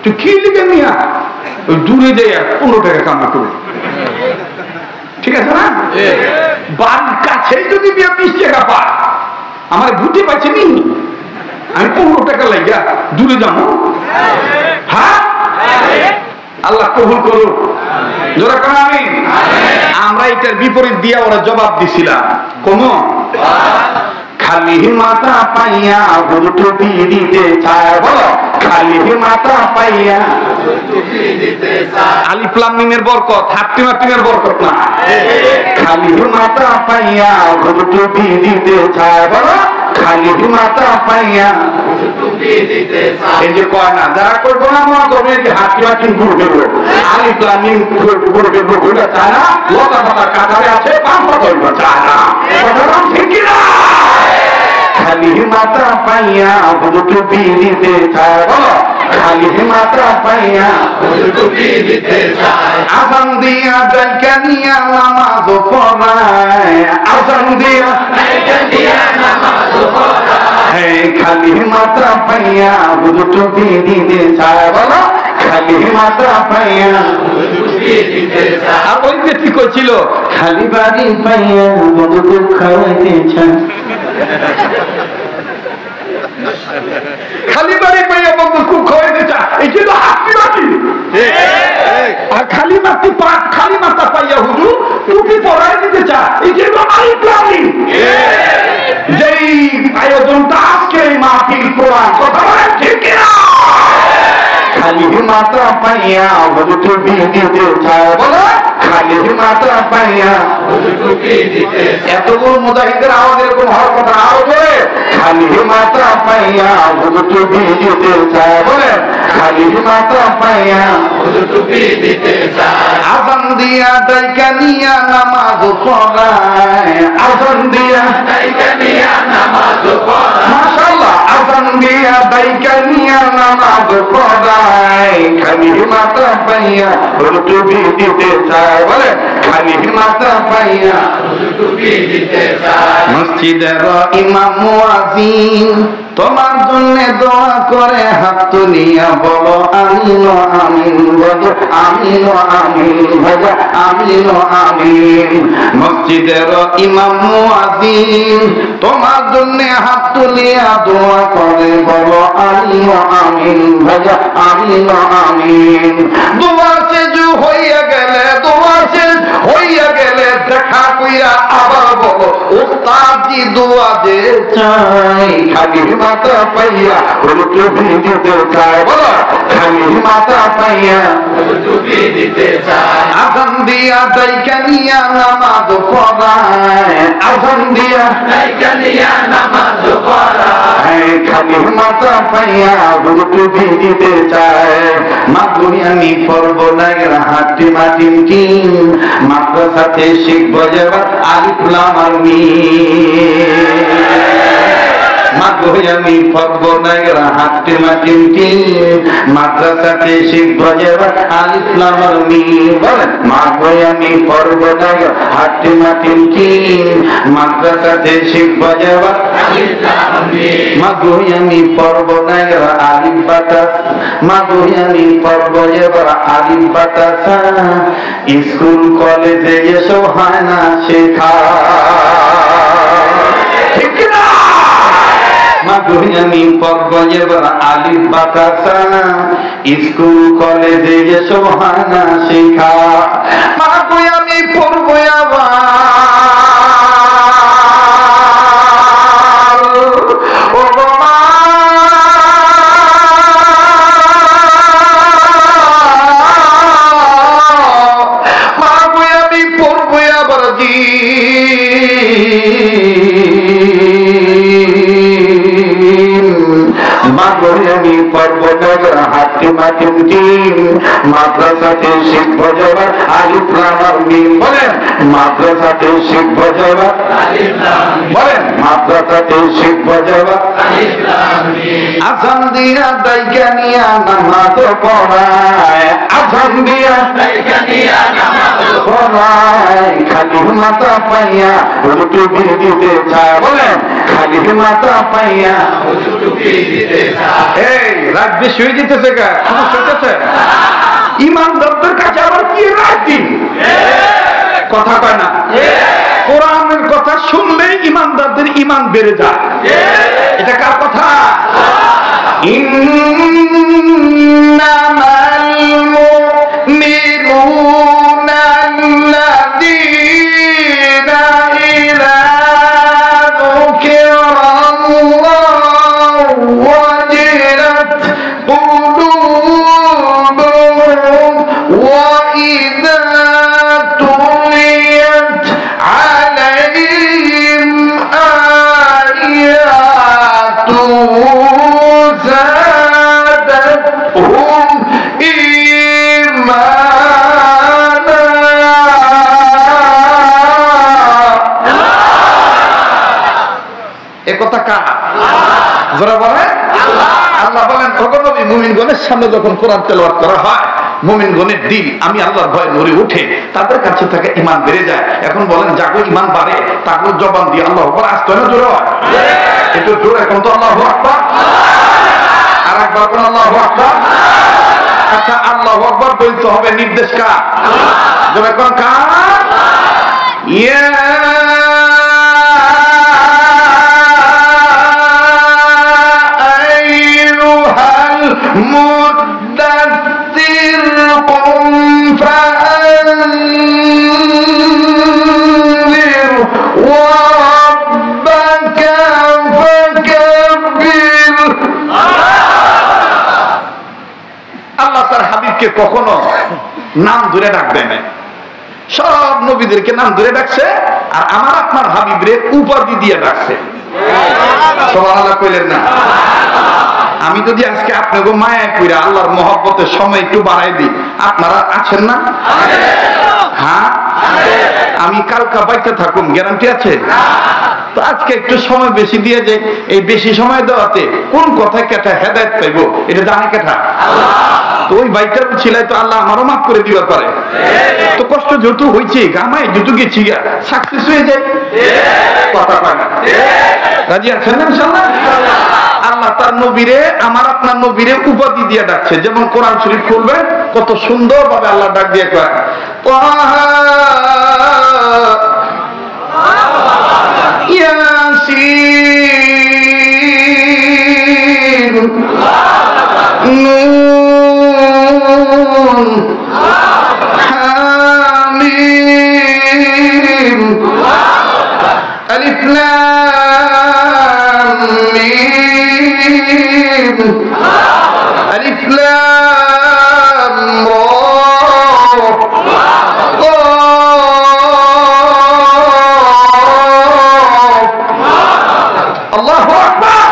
তো কি লিখে নিয়া ওই দূরে যাই 15 টাকা কামাই করুন, ঠিক আছে না? বাড়ির কাছে যদি 20 টাকা পায়, আমার বুঝতে পারছি নি আমি 15 টাকা লাগিয়া দূরে যাবো? হ্যাঁ, আল্লাহ কবুল করুক, জোরে করে আমিন। আমরা এটার বিপরীত দিয়া ওরা জবাব দিছিলাম, কোন খালি মাথা পাইয়া টুপি দিতে চায়, বলো খালি মাথা পাইয়া। আলিফ লাম মিমের বরকত, হাত্তিম হাত্তিমের বরকত না, খালি মাথা পাইয়া টুপি দিতে চায়, বলো খালি মাথা পাইয়া। এই যে কয় না, যারা করবো না মনে করবে যে হাতি হাতিম ঘুরবে, আলিফ লাম মিম ঘুরবে, ঘুরবে চায় না, লতা পাতা কাঁধারে আছে, পান পাতা চায় না, ঠিক না? খালি মাত্রা পাইয়া টুপি দিতে চায়, বলো খালি মাত্রা পাইয়া টুপি দিতে চায়। আসান দিয়া ডাইকা নিয়া নামাজ পড়ায়, আসান দিয়া ডাইকা নিয়া নামাজ পড়ায়, খালি মাত্রা পাইয়া টুপি দিতে চায়, বলো খালি মাত্রা পাইয়া টুপি দিতে চায়। আর ওই ব্যক্তি কইছিল খালি বাড়ি পাইয়া বন্ধু খাওয়াইতে চায়, খালি বাড়ি পাইয়া বন্ধু খুব খাওয়াইতে চায়, এই ছিল হাতি বাড়ি। আর খালি মাটি খালি মাথা পাইয়া হুজুর টুপি পরাই দিতে চায়, এই ছিল আলিফ লাম মিম। যেই আয়োজনটা আজকে এই মাহফিল কোরআন, কথা বলেন ঠিক কিনা? খালি মাথা পাইয়া টুপি দিতে চায়, বলো খালি মাথা পাইয়া টুপি দিতে। এতগুলো মুজাহিদের আওয়াজ এরকম হওয়ার কথা, আরো জোরে খালি মাথা পাইয়া টুপি দিতে চায়, বলে খালি মাথা পাইয়া টুপি দিতে চায়। আজান দিয়া ডাইকা নিয়া নামাজ পড়ায়, আজান দিয়া ডাইকা নিয়া নামাজ পড়ায়, মাশাআল্লাহ, আজান দিয়া ডাইকা নিয়া নামাজ পড়ায়, খালি মাথা পাইয়া টুপি দিতে চায়, বলে খালি মাথা পাইয়া টুপি দিতে চায়। মসজিদের ইমাম মুয়াজ্জিন তোমার জন্য দোয়া করে, হাত তুলিয়া বলো আমিন আমিন, বলো আমিন আমিন, বলো আমিন আমিন। মসজিদের ইমাম মুয়াজ্জিন তোমার জন্য হাত তুলিয়া দোয়া করে, বলো আমিন আমিন, বলো আমিন আমিন। দোয়া শেষ হইয়া গেলে, দোয়া শেষ হইয়া গেলে দেখা কইরা আবার বলো উস্তাদজি দোয়া দে চাই, খালি মাথা পাইয়া টুপি দিতে চায়, বলো খালি মাথা পাইয়া টুপি দিতে চায়। আজান দিয়া ডাইকা নিয়া নামাজ পড়ায়, আজান দিয়া ডাইকা নিয়া নামাজ পড়ায়, খালি মাথা পাইয়া টুপি দিতে চায়। মাগুরি আমি পড়বো না হাটি মাটিম টিম, মাদ্রাসাতে শিখবো যেবার আলিফ লাম মিম। মাগুরি আমি পড়বো না হাটি মাটিম টিম, মাদ্রাসাতে শিখবো যেবার আলিফ লাম মিম, বলেন মাগুরি আমি পড়বো না হাটি মাটিম টিম, মাদ্রাসাতে শিখবো যেবার আলিফ লাম মিম। মাগুরি আমি পড়বো না আলিফ বাতাস, মাগুরি আমি পড়বো এবার আলিফ বাতাস, স্কুল কলেজে এসব হয় না শেখা, ঠিক না? মাগুরি আমি পড়বো এবার আলিফ বাতাস, স্কুল কলেজে এসব হয় না শেখা। মাগুরি আমি পড়বো আবার কালিমাতুন জিম মাদ্রাসাতে শিখব যারা আলিফ লাম মিম বলেন মাদ্রাসাতে শিখব যারা আলিফ লাম মিম বলেন মাদ্রাসাতে শিখব যারা আলিফ লাম মিম আযান দিয়া দাইকানিয়া নামাজ পড়ায় আযান দিয়া দাইকানিয়া নামাজ পড়ায় খালি মাথা পাইয়া হুজুটুকি দিতে চায় বলেন খালি মাথা পাইয়া হুজুটুকি দিতে চায় এই রাত বেশি হয়ে যেতেছে কা সমস্যা হচ্ছে ইমানদারদের কাছে আবার কি রাখি কথা কয় না কোরআনের কথা শুনলেই ইমানদারদের ঈমান বেড়ে যায় এটা কার কথা ইন্নামাল মুমিনুনা আল্লাযীনা ইযা যুকিরাল্লাহু ওয়াজিলাত কুলুবুহুম ওয়া ইযা তুলিয়াত আলাইহিম আয়াতুহু زادتهم إيمانا এ কথা কার যারা বলে আল্লাহ বলেন তখন নবী মুমিনগণের সামনে যখন কোরআন তেলাওয়াত করা হয় মুমিনগণের দিল আমি আল্লাহর ভয়ে নড়ে উঠে তাদের কাছে থেকে ঈমান বেড়ে যায় এখন বলেন যাকে ঈমান বাড়ে তাকে জবান দিয়ে আল্লাহু আকবার আসতে না জোরে হয় একটু জোরে এখন তো আল্লাহু আকবার আর একবার কোন আল্লাহু আকবার আচ্ছা আল্লাহু আকবার বলতে হবে নির্দেশ কার জোরে কোন কার ইয়া আইয়ুহাল মুদ্দাথির কুম ফাআনযির ওয়া রাব্বাকা ফাকাব্বির আল্লাহ তার হাবিবকে কখনো নাম ধরে ডাকবে না সব নবীদেরকে নাম ধরে ডাকছে আর আমার আপনার হাবিবরে উপাধি দিয়ে ডাকছে সুবহানাল্লাহ কইলেন না আমি যদি আজকে আপনাকে মায়া কইরা আল্লাহর মহব্বতের সময় একটু বাড়াই দিই আপনারা আছেন না হ্যাঁ আমি কালকা বাইতে থাকুন গ্যারান্টি আছে তো আজকে একটু সময় বেশি দিয়ে যে এই বেশি সময় দেওয়াতে কোন কথায় কেটা হেদায়েত পাইবো এটা জানে কেটা তো ওই বাইটার ছিলাই তো আল্লাহ আমারও মাফ করে দিবার পারে তো কষ্ট যেহেতু হয়েছে গামাই যেহেতু গেছি গা সাকসেস হয়ে যায় কথা পায় না রাজি আছেন না ইনশাআল্লাহ আল্লাহ তার নবীরে আমার আপনার নবীরে উপাধি দিয়ে ডাকছে যেমন কোরআন শরীফ খুলবেন কত সুন্দর ভাবে আল্লাহ ডাক দিয়ে কয় ইয়াসিন নুন হামিম আলিফ লাম মিম আলিফ লাম রা আল্লাহু আকবার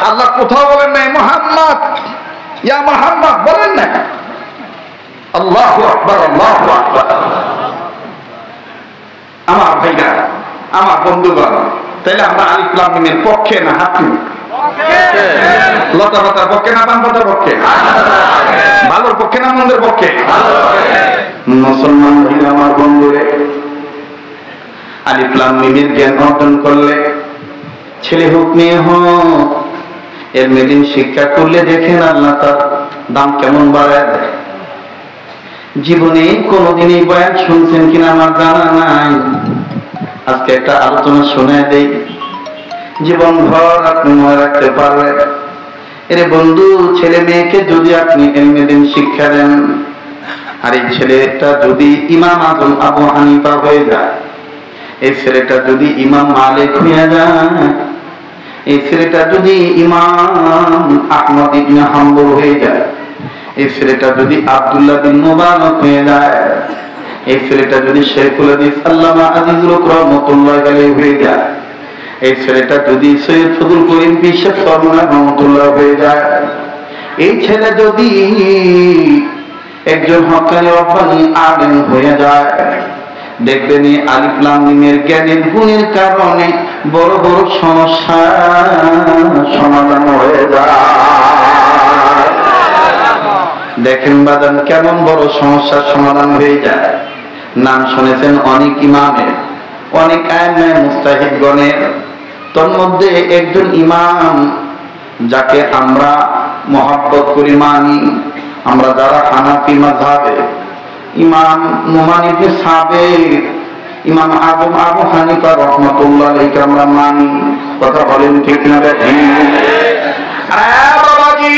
আল্লাহ কোথাও বলেন নাই মুহাম্মদ ইয়া মুহাম্মদ বলেন না আল্লাহু আকবার আল্লাহু আকবার আমার ভাইরা আমার বন্ধুগণ তাহলে আমরা আলিফ লাম মিমের পক্ষে না হাতি লতা পাতার পক্ষে না পান পাতার পক্ষে ভালোর পক্ষে না মন্দের পক্ষে মুসলমান ভাই আমার বন্ধুরে আলিফ লাম মিমের জ্ঞান অর্জন করলে ছেলে হোক মেয়ে হোক এর মেদিন শিক্ষা করলে দেখেন আল্লাহ তার দাম কেমন বাড়ায় দেয় জীবনে কোনোদিন এই বয়ান শুনছেন কিনা আমার জানা নাই আজকে একটা আলোচনা শোনায় দেই জীবন ভর আপনি মনে রাখতে পারবেন এরে বন্ধু ছেলে মেয়েকে যদি আপনি এলমেদিন শিক্ষা দেন আর এই ছেলেটা যদি ইমাম আজম আবু হানিফা হয়ে যায় এই ছেলেটা যদি ইমাম মালিক হয়ে যায় এই ছেলেটা যদি ইমাম আহমদ ইবনে হাম্বল হয়ে যায় এই ছেলেটা যদি আব্দুল্লাহ বিন মুবারক হয়ে যায় এই ছেলেটা যদি শেখুল হাদিস আল্লামা আজিজুল রহমাতুল্লাহ আলাইহি হয়ে যায় এই ছেলেটা যদি সৈয়দ ফজল করিম বিশ্বকর্মা রহমাতুল্লাহ হয়ে যায় এই ছেলে যদি একজন হকানি রব্বানি আলেম হয়ে যায়, দেখবেন এই আলিফ লাম মিমের জ্ঞানের গুণের কারণে বড় বড় সমস্যা সমাধান হয়ে যায়। দেখেন বাদান কেমন বড় সমস্যার সমাধান হয়ে যায়। নাম শুনেছেন অনেক ইমামের, অনেক আইমে মুস্তাহিদগণের, তোর মধ্যে একজন ইমাম যাকে আমরা মহব্বত করি, মানি, আমরা যারা হানাফি মাযহাবে, ইমাম নুমান ইবনে সাবিত, ইমাম আযম আবু হানিফা রাহমাতুল্লাহ আলাইহি আমরা মানি। কথা বলেন ঠিক না বেঠিক? বাবাজি,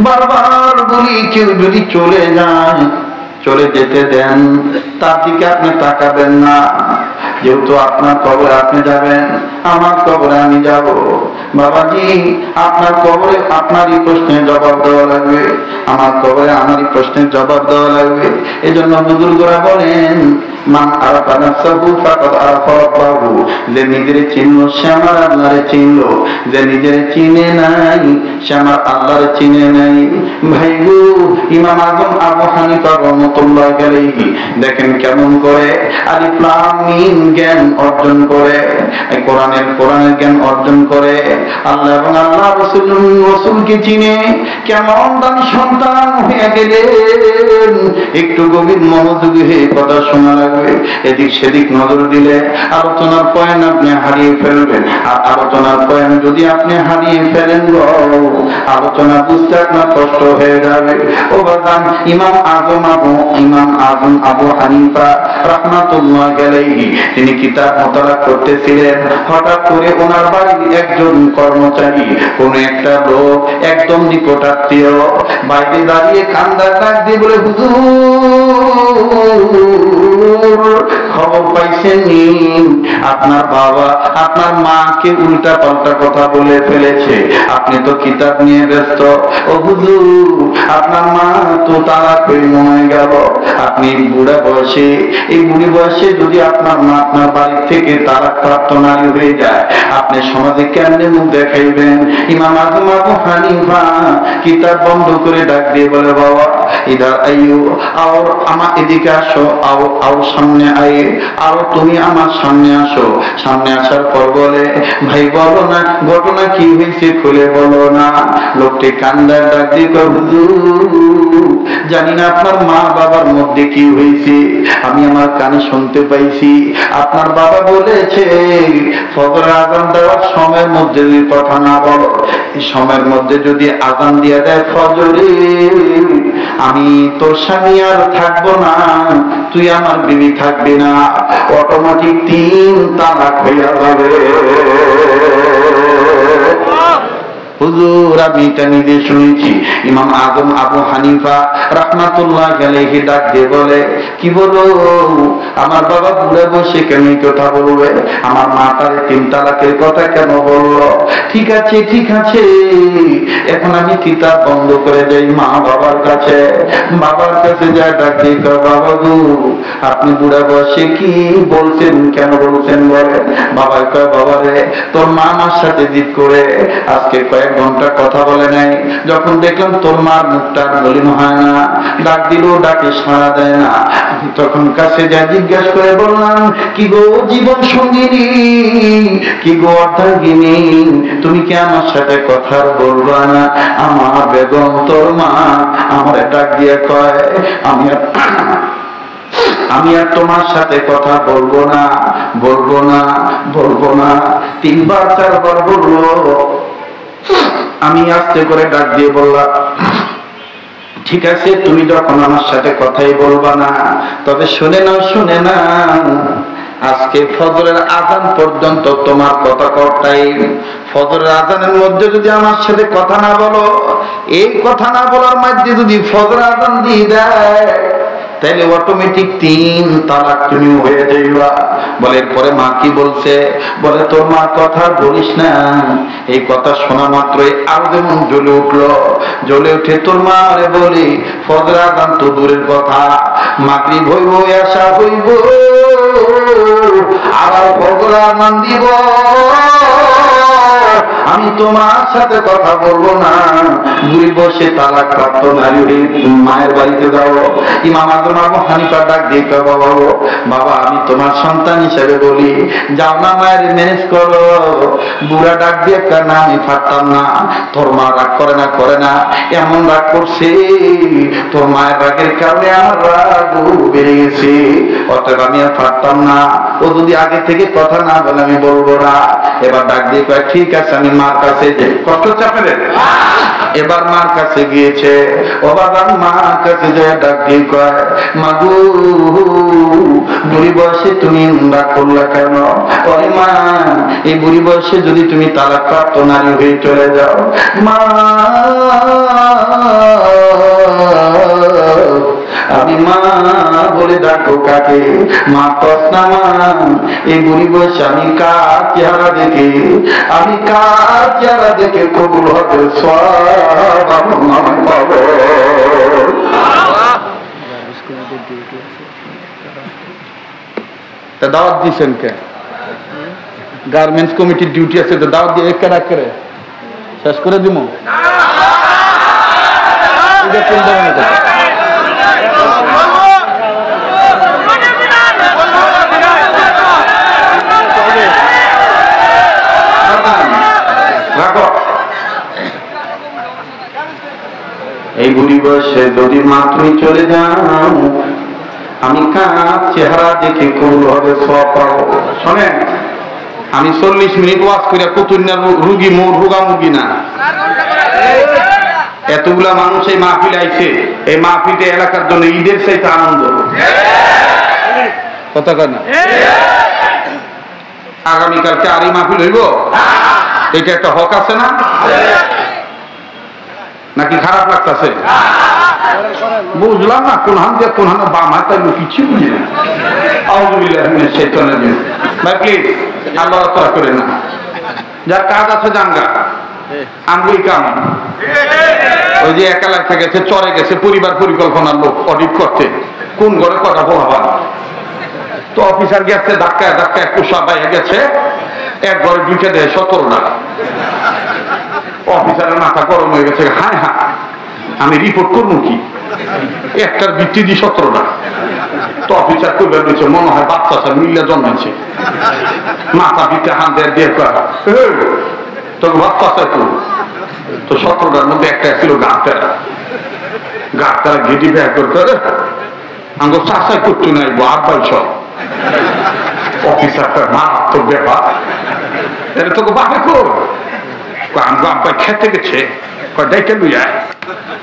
বারবার বলি কেউ যদি চলে যায়, চলে যেতে দেন, তার দিকে আপনি তাকাবেন না। যেহেতু আপনার কবরে আপনি যাবেন, আমার কবরে আমি যাব। বাবাজি, আপনার কবরে আপনারই প্রশ্নের জবাব দেওয়া লাগবে, আমার কবরে আমারই প্রশ্নের জবাব দেওয়া লাগবে। এই জন্য বুজুর্গরা বলেন, মান আরাফা নাফসাহু ফাকাদ আরাফা রাব্বাহু, যে নিজেরে চিনল সে আমার আল্লাহরে চিনল, যে নিজেরে চিনে নাই সে আমার আল্লাহরে চিনে নাই। ভাই গো, ইমাম আযম আবু হানিফা রাহমাতুল্লাহ আলাইহি দেখেন কেমন করে আলিফ লাম মিম জ্ঞান অর্জন করে, কোরআনের জ্ঞান অর্জন করে, আল্লাহ এবং আল্লাহ রাসূলকে চিনে, কেমন দামি সন্তান হয়ে গেলেন। একটু গভীর মনোযোগী হয়ে কথা শোনা লাগবে। এদিক সেদিক নজর দিলে আলোচনার পয়েন্ট আপনি হারিয়ে ফেলবেন। আর আলোচনার পয়েন্ট যদি আপনি হারিয়ে ফেলেন, আলোচনা বুঝতে আপনার কষ্ট হয়ে যাবে। ও বাজান, ইমাম আযম আবু হানিফা রাহমাতুল্লাহ আলাইহি তিনি কিতাব মোতালা করতেছিলেন। হঠাৎ করে ওনার বাড়ির একজন কর্মচারী, কোন একটা লোক একদম নিকট আত্মীয়, বাইরে দাঁড়িয়ে কান্দার ডাক দিয়ে বলে, হুজুর খবর পাইছেন আপনার বাবা আপনার মাকে উল্টা পাল্টা কথা বলে ফেলেছে, আপনি তো কিতাব নিয়ে ব্যস্ত। ও হুজুর, আপনার মা তো তালাক হয়ে মনে গেল, আপনি বুড়া বয়সে, এই বুড়ি বয়সে যদি আপনার মা আপনার বাড়ি থেকে তালাক প্রাপ্ত নারী হয়ে যায়, আপনি সমাজে কেমনে মুখ দেখাইবেন? ইমাম আযম আবু হানিফা কিতাব বন্ধ করে ডাক দিয়ে বলে, বাবা ইদার আইয়ো, আর আমার এদিকে আসো, আও সামনে আয়ে, আর তুমি আমার সামনে আসো। সামনে আসার পর বলে, ভাই বলো না ঘটনা কি হয়েছে, খুলে বলো না। লোকটি কান্দার ডাক দিয়ে কয়, হুজুর জানি না আপনার মা বাবার মধ্যে কি হয়েছে, আমি আমার কানে শুনতে পাইছি আপনার বাবা বলেছে ফজর আযান দেওয়ার সময়ের মধ্যে যদি কথা না বলো, এই সময়ের মধ্যে যদি আযান দিয়ে দেয় ফজরে, আমি তোর স্বামী আর থাকবো না, তুই আমার বিবি থাকবি না, অটোমেটিক 3 তালাক হইয়া যাবে। হুজুর আমি এটা নিজে শুনেছি। ইমাম আযম আবু হানিফা রাহমাতুল্লাহ আলাইহি ডাক দিয়ে বলে, কি বলো, আমার বাবা বুড়ে বসে কেন কথা বলবে, আমার মাটারে 3 তালাকের কথা কেন বললো? ঠিক আছে ঠিক আছে, এখন আমি কিতাব বন্ধ করে যাই মা বাবার কাছে। বাবার কাছে যা ডাক দিয়ে কয়, বাবা গো আপনি বুড়া বসে কি বলছেন, কেন বলছেন বলে? বাবা কয়, বাবা রে তোর মা আমার সাথে জিদ করে আজকে কয়েক ঘন্টা কথা বলে নাই, যখন দেখলাম তোর মার মুখটা মলিন হয় না, ডাক দিলেও ডাকে সাড়া দেয় না, তখন কাছে যা জিজ্ঞাসা করে বললাম, কি গো জীবন সঙ্গিনী, কি গো অর্ধাঙ্গিনী, তুমি কি আমার সাথে কথা বলবা না? আমার বেগম তোর মা আমার ডাক দিয়ে কয়, আমি আর তোমার সাথে কথা বলবো না, বলবো না, বলবো না। 3 বার 4 বার বললো। আমি আস্তে করে ডাক দিয়ে বললাম, ঠিক আছে তুমি যখন আমার সাথে কথাই বলবা না, তবে শুনে না, আজকে ফজরের আযান পর্যন্ত তোমার কথা কটাই, ফজরের আযানের মধ্যে যদি আমার সাথে কথা না বলো, এই কথা না বলার মধ্যে যদি ফজর আযান দিয়ে দেয়, তাইলে অটোমেটিক 3 তালাক তুমি হয়ে যাইবা। বলে এরপরে মা কি বলছে, বলে তোর মা কথা বলিস না। এই কথা শোনা মাত্রই আরো যেমন জ্বলে উঠলো, জ্বলে উঠে তোর মা আরে বলি ফজর আযান তো দূরের কথা, মাগরিব হইব, এশা হইব, আবার ফজর আযান দিব, আমি তোমার সাথে কথা বলবো না। দুই বসে তালাক প্রাপ্ত নারী মায়ের বাড়িতে যাও। ইমাম আযম আবু হানিফা ডাক দিয়ে বাবা, বাবা আমি তোমার সন্তান হিসেবে বলি, যাও না মায়ের ম্যানেজ করো। বুড়া ডাক দিয়ে না আমি পারতাম না। তোর মা রাগ করে না, এমন রাগ করছে তোর মায়ের রাগের কারণে আমার রাগ বেড়ে গেছে, অতএব আমি আর পারতাম না। ও যদি আগে থেকে কথা না বলে আমি বলবো না। এবার ডাক দিয়ে কয় ঠিক আছে আমি মার কাছে যাই। কষ্ট হচ্ছে আপনাদের? এবার মার কাছে গিয়েছে। ও বাবা মার কাছে যায় ডাক দিয়ে কয় মাগু বুড়ি বয়সে তুমি রাগ করলা কেন? ওই মা এই বুড়ি বয়সে যদি তুমি তালাক প্রাপ্ত নারী হয়ে চলে যাও, মা আমি মা বলে ডাকো কাকে? মা কসনা মা এই বুড়ি বয়সে আমি কার চেহারা দেখে, আমি কার চেহারা দেখে কবুল হবে সব আমার পাবো। তা দাওয়াত দিচ্ছেন কে? গার্মেন্টস কমিটির ডিউটি আছে, তো দাওয়াত দিয়ে একা ডাক করে শেষ করে দিব। এই বুড়ি বয়সে যদি মা তুমি চলে যাও, আমি কার চেহারা দেখে কবুল হবে সব পাবো। শোনেন, আমি 40 মিনিট ওয়াজ করে কুতুন্যার রুগী রোগামুগী না। এতগুলা মানুষ এই মাহফিল আইছে, এই মাহফিলটা এলাকার জন্য ঈদের চাইতে আনন্দ। কথা কয় না? আগামীকালকে আরই মাহফিল হইব, এটা একটা হক আছে না? নাকি খারাপ লাগতেছে? বুঝলাম না কোন হান দিয়ে কোন হান বাম হাতে কিছু বুঝি না। আউযুবিল্লাহি মিনাশ শাইতানির রাজিম। ভাই প্লিজ আল্লাহ তাআলা করে না, যার কাজ আছে জানগা আমগুই কাম। ওই যে একালা গেছে, চরে গেছে পরিবার পরিকল্পনার লোক অডিট করতে, কোন ঘরে কটা বহাবা। তো অফিসার গেছে ধাক্কায় ধাক্কায় কুসা বাইরে গেছে, এক ঘরে ঢুকে দেয় 17টা। অফিসারের মাথা গরম হয়ে গেছে, হায় হ্যাঁ আমি রিপোর্ট করবো কি, একটার ভিত্তি দিয়ে 17টা। তো অফিসার করবে বলছে মনে হয় বাচ্চা স্যার মিল্লা জন্মাইছে। মাথা ভিতরে হান দেয় দিয়ে তোর বাচ্চা স্যার তো 17টার মধ্যে একটা ছিল গাঁটারা। গাঁটারা ঘেটি ব্যাগ করে আমাকে চাষাই করতে নাই আব্বাই সব। অফিসারটা মারাত্মক ব্যাপার, তাহলে তোকে বাপে কর আমগো আব্বাই খেতে গেছে, ডেকে লুই আয়।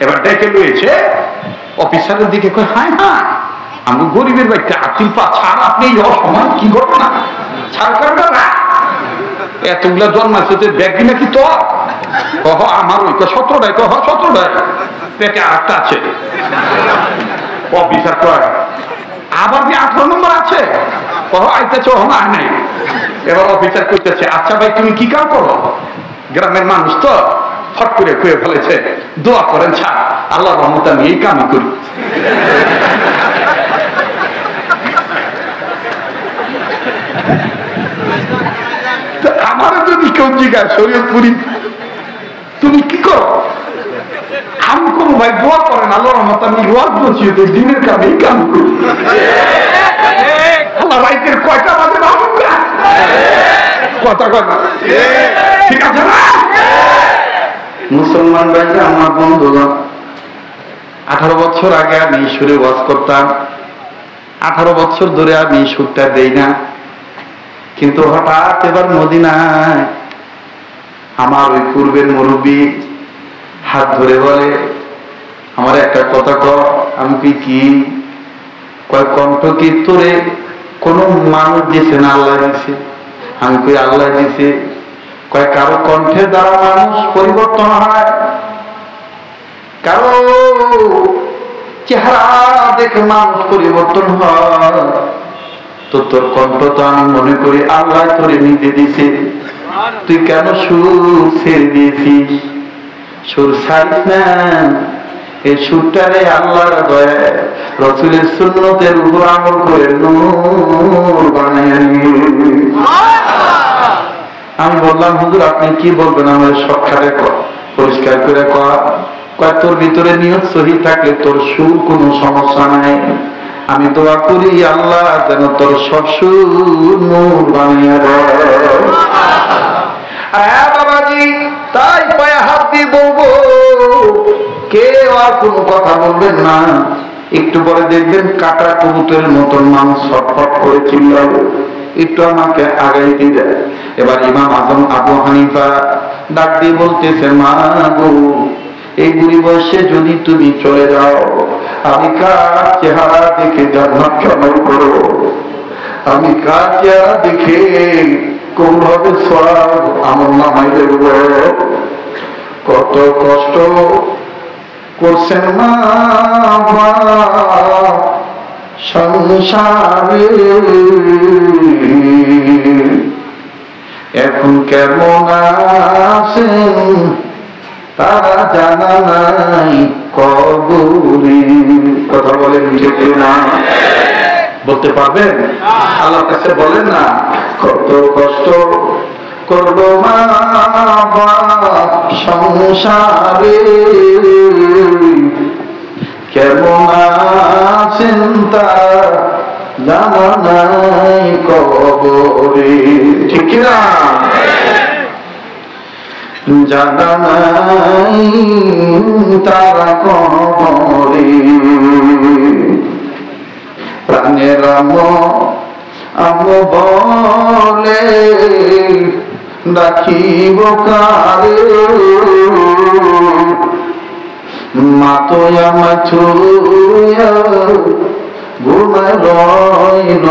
এবার ডেকে লুয়েছে, অফিসারের দিকে কয় হায় হ্যাঁ আমি গরিবের বাড়িতে আতিল পা ছাড়, আপনি এই অসময় কি ঘটনা ছাড় করবে না, এতগুলা জন্মাচ্ছে যে ব্যাগ নাকি তো কহ আমার ওই 17টায় কহ 17টায় পেটে আরেকটা আছে। অফিসার কয় আবার কি 18 নম্বর আছে? কহ আইতেছ না নাই। এবার অফিসার করতেছে আচ্ছা ভাই তুমি কি কাম করো? গ্রামের মানুষ তো ফট করে খুঁয়ে ফেলেছে, দোয়া করেন ছাড়, আল্লাহ রহমতে আমি এই কামই করি। আমার যদি কেউ জিজ্ঞাসা শরীয়তপুরি তুমি কি করো, আমি করবো ভাই দোয়া করেন আল্লাহ রহমতে আমি ওয়াজ বলছি তো দিনের কামে এই কাম করি। আল্লাহ রাইতের কয়টা বাজে কথা কথা ঠিক আছে না? মুসলমান ভাইরা আমার বন্ধুগণ, 18 বছর আগে আমি সুরে ওয়াজ করতাম, 18 বছর ধরে আমি সুরটা দেই না। কিন্তু হঠাৎ এবার মদিনায় আমার ওই পূর্বের মুরব্বী হাত ধরে বলে আমার একটা কথা কর। আমি কি কয় কণ্ঠ কি তোরে কোন মানুষ দিছে না আল্লাহ দিছে? আমি কই আল্লাহ দিছে। কয় কারো কণ্ঠের দ্বারা মানুষ পরিবর্তন হয়, কারো চেহারা দেখে মানুষ পরিবর্তন হয়, তো তোর কণ্ঠ তো আমি মনে করি আল্লাহ তোরে নিতে দিছে, তুই কেন সুর ছেড়ে দিয়েছিস? সুর ছাড়িস না, এই সুরটারে আল্লাহর দয়া রাসূলের সুন্নতের উপর আমল করে নূর বানাইয়া নিয়ে। আমি বললাম হুজুর আপনি কি বলবেন, আমার সবখানে পরিষ্কার করে কয় তোর ভিতরে নিয়ত সহি থাকলে তোর সুর কোনো সমস্যা নাই। আমি দোয়া করি আল্লাহ যেন তোর সব সুর নূর বানিয়ে দেয়। বাবাজি তাই পায়ে হাত দিয়ে বলবো, কেউ আর কোনো কথা বলবেন না। একটু পরে দেখবেন কাটা কবুতরের মতন মানুষ ছটফট করে চিল্লাবে, একটু আমাকে আগাই দিয়ে। এবার ইমাম আজম আবু হানিফা ডাক দিয়ে বলতেছে, মা গো এই বুড়ি বয়সে যদি তুমি চলে যাও, আমি কার চেহারা দেখে জান্নাত কামাই করো? আমি কার চেহারা দেখে কোন ভাবে সওয়াব আমার নামাই দেব? কত কষ্ট করছেন মা সংসারে, এখন কেমন আছেন তারা জানা নাই কবরে। কথা বলেন ঠিক না? বলতে পারবেন? আল্লাহর কাছে বলেন না, কত কষ্ট করবো মা সংসারে, কেমন আছেন তারা জানা নাই কবরে। ঠিক না? জানা নাই তারা কবরে। প্রাণের আম বলে রাখিব কারে, মা তো আমার ছুঁয়া ঘুমায় রইল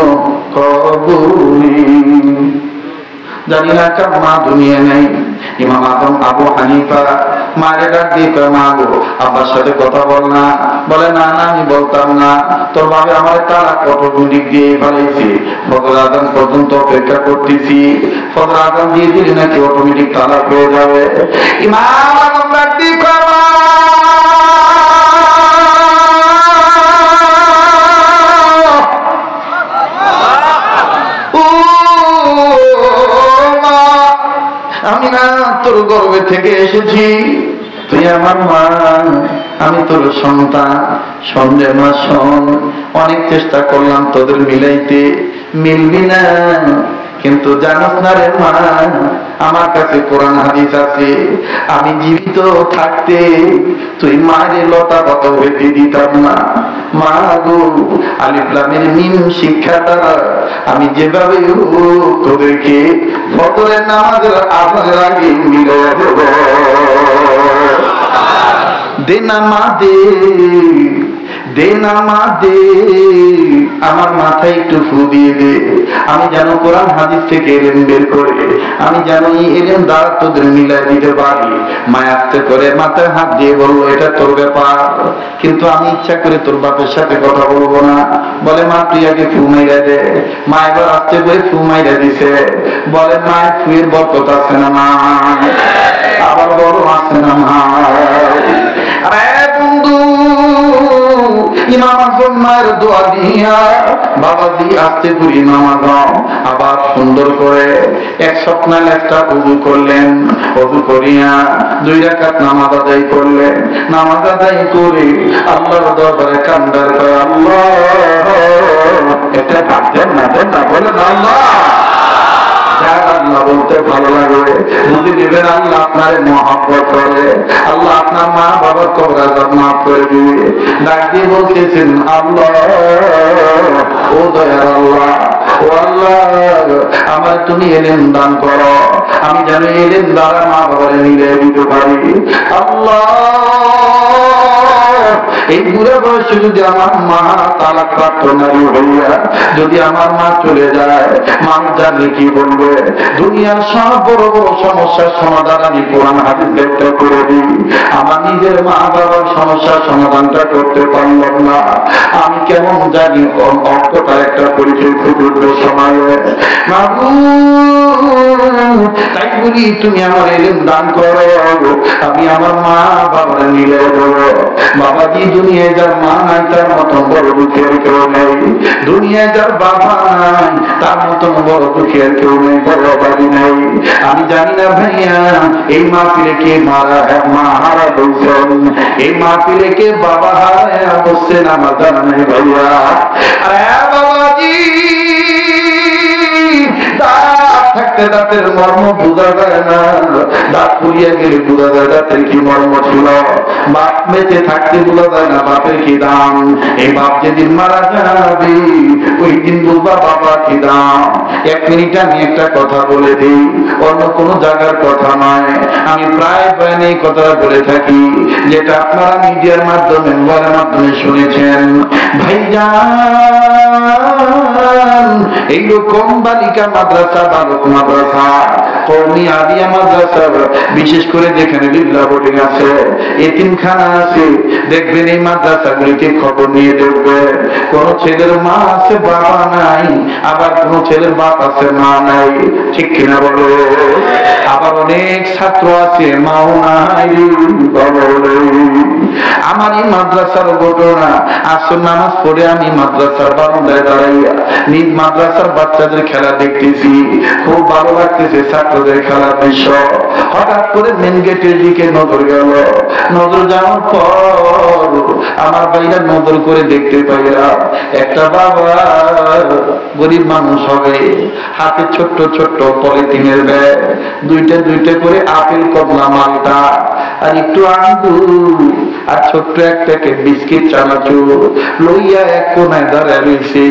কবরে। জানি না কার মা দুনিয়া নেই। ইমাম আজম আবু হানিফা মায়ের ডাক দিয়ে কয়, মা গো আব্বার সাথে কথা বল না। বলে না না আমি বলতাম না, তোর বাবা আমার তারা অটোমেটিক দিয়ে ফেলাইছে, ফজর আজান পর্যন্ত অপেক্ষা করতেছি, ফজর আজান দিয়ে দিলে নাকি অটোমেটিক তালাক হয়ে যাবে। ইমাম আজম ডাক দিয়ে কয়, আমি না তোর গর্ভে থেকে এসেছি, তুই আমার মা, আমি তোর সন্তান। সন্ধ্যে মা শোন, অনেক চেষ্টা করলাম তোদের মিলাইতে, মিলবি না। কিন্তু জানাস না রে মা, আমার কাছে কোরআন হাদিস আছে, আমি জীবিত থাকতে তুই মায়ের লতা পাতা হইতে দিতাম না। মা গো আলিফ লামের মিম শিক্ষা দ্বারা আমি যেভাবে তোদেরকে ফজরের নামাজের আজানের আগে মিলিয়ে দেব। দে না মা দে, দে না মা দে, আমার মাথায় একটু ফু দিয়ে দে, আমি যেন কোরআন হাদিস থেকে এলেম বের করে আমি যেন এই এলেম দ্বারা তোদের মিলাই দিতে পারি। মায় আস্তে করে মাথায় হাত দিয়ে বললো, এটা তোর ব্যাপার, কিন্তু আমি ইচ্ছা করে তোর বাপের সাথে কথা বলবো না। বলে মা তুই আগে ফু মাইরা দে। মা এবার আস্তে করে ফু মাইরা দিছে। বলে মায়ের ফুয়ের বরকত আছে না মা? আবার বড় আছে না মা? ইমাম আজম মায়ের দোয়া দিয়া বাবাজি আস্তে করে নামাজ আবার সুন্দর করে এক স্বপ্নাল একটা উযু করলেন। উযু করিয়া 2 রাকাত নামাজ আদায় করলেন। নামাজ আদায় করে আল্লাহর দরবারে কান্দার করে, আল্লাহ এটা ভাবছেন না, দেন না, বলেন আল্লাহ। আল্লাহ বলতে ভালো লাগবে, যদি দিবেন আল্লাহ আপনার মহব্বত করে, আল্লাহ আপনার মা বাবার কবর আযাব মাফ করে দিবে। ডাক দিয়ে বলতেছেন, আল্লাহ ও দয়ার আল্লাহ, ও আল্লাহ আমার তুমি এলেম দান করো, আমি যেন এলেম দ্বারা মা বাবার মিলিয়ে দিতে পারি। আল্লাহ এই বুড়া বয়সে যদি আমার মা তালাক প্রাপ্ত নারী হইয়া যদি আমার মা চলে যায়, মানুষ জানলে কি বলবে? দুনিয়ার সব বড় বড় সমস্যার সমাধান আমি কোরআন হাদিস ব্যাখ্যা করে দিই, আমার নিজের মা বাবার সমস্যার সমাধানটা করতে পারলাম না, আমি কেমন জানি অঙ্কটার একটা পরিচয় খুব সময়ে। তাই বলি তুমি আমার এলেম দান করো, আমি আমার মা বাবার মিলে বলো, বাবাজি দুনিয়ায় যার মা নাই তার মতন বড় দুঃখের কেউ নেই, দুনিয়ায় যার বাবা নাই তার মতন বড় দুঃখের কেউ নেই, বড় বাড়ি নেই। আমি জানি না ভাইয়া এই মাহফিলে কে মারা মা হারা বলছেন, এই মাহফিলে কে বাবা হারা বলছেন আমার জানা নেই ভাইয়া। বাবাজি থাকতে দাঁতের মর্ম বোঝা যায় না, দাঁত পুড়িয়ে গেলে বোঝা যায় দাঁতের কি মর্ম ছিল, বাপ বেঁচে থাকতে বোঝা যায় না বাপের কি দাম, এই বাপ যেদিন মারা যাবে ওই দিন বুঝবা বাবা কি দাম। 1 মিনিট আমি একটা কথা বলে দিই, অন্য কোনো জায়গার কথা নয়, আমি প্রায় বয়ানে এই কথাটা বলে থাকি, যেটা আপনারা মিডিয়ার মাধ্যমে মোবাইলের মাধ্যমে শুনেছেন। ভাইজান এইরকম বালিকা মাদ্রাসা, বালক মাদ্রাসা, কওমি আলিয়া মাদ্রাসা, বিশেষ করে যেখানে বিল্লাহ বোর্ডিং আছে, এতিমখানা আছে, দেখবেন এই মাদ্রাসাগুলিতে খবর নিয়ে দেখবেন কোন ছেলের মা আছে বাবা নাই, আবার কোন ছেলের বাপ আছে মা নাই, ঠিক কিনা বলো? আবার অনেক ছাত্র আছে মাও নাই বাবা নেই। আমার এই মাদ্রাসার ঘটনা, আসর নামাজ পড়ে আমি মাদ্রাসার বারান্দায় দাঁড়াইয়া নিজ মাদ্রাসার বাচ্চাদের খেলা দেখতেছি, খুব ভালো লাগতেছে ছাত্রদের খেলার দৃশ্য। হঠাৎ করে মেন গেটের দিকে নজর গেল, নজর যাওয়ার পর আমার ভাইরা নজর করে দেখতে পাইরা একটা বাবা, গরিব মানুষ হবে, হাতে ছোট্ট ছোট্ট পলিথিনের ব্যাগ, দুইটা দুইটা করে আপেল, কমলা, মালটা আর একটু আঙ্গুর আর ছোট্ট এক প্যাকেট বিস্কিট চানাচুর লইয়া এক কোনায় দাঁড়ায় রয়েছে,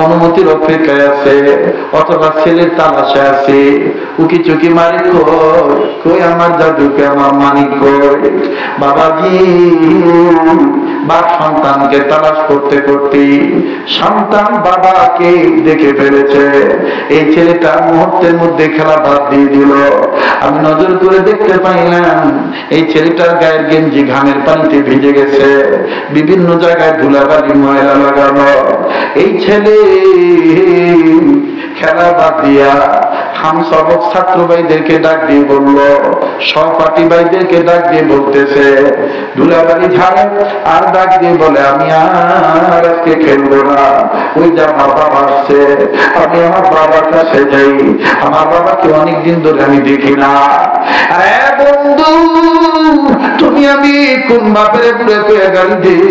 অনুমতির অপেক্ষায় আছে, অথবা ছেলের তালাশে আছে। উকি চুকি মারি কই আমার জাদুকে আমার মানিক কই। বাবাজি বাপ সন্তানকে তালাশ করতে করতে সন্তান বাবাকে দেখে ফেলেছে, এই ছেলেটা মুহূর্তের মধ্যে খেলা বাদ দিয়ে দিল। আমি নজর করে দেখতে পাইলাম এই ছেলেটার গায়ের গেঞ্জি ঘামের পানিতে ভিজে গেছে, বিভিন্ন জায়গায় ধুলাবালি ময়লা লাগানো। এই ছেলে খেলা বাদ দিয়া হামসবক ছাত্র ভাইদেরকে ডাক দিয়ে বললো, সহপাঠী ভাইদেরকে ডাক দিয়ে বলতেছে ধুলাবালি ঝাড়ে, আর ডাক দিয়ে বলে আমি আর আজকে খেলবো না, ওই যে আমার বাবা আসছে, আমি আমার বাবার কাছে যাই, আমার বাবাকে অনেকদিন ধরে আমি দেখি না। আরে বন্ধু তুমি আমি কোন বাপের বুড়ে পেয়ে গাড়ি দিই,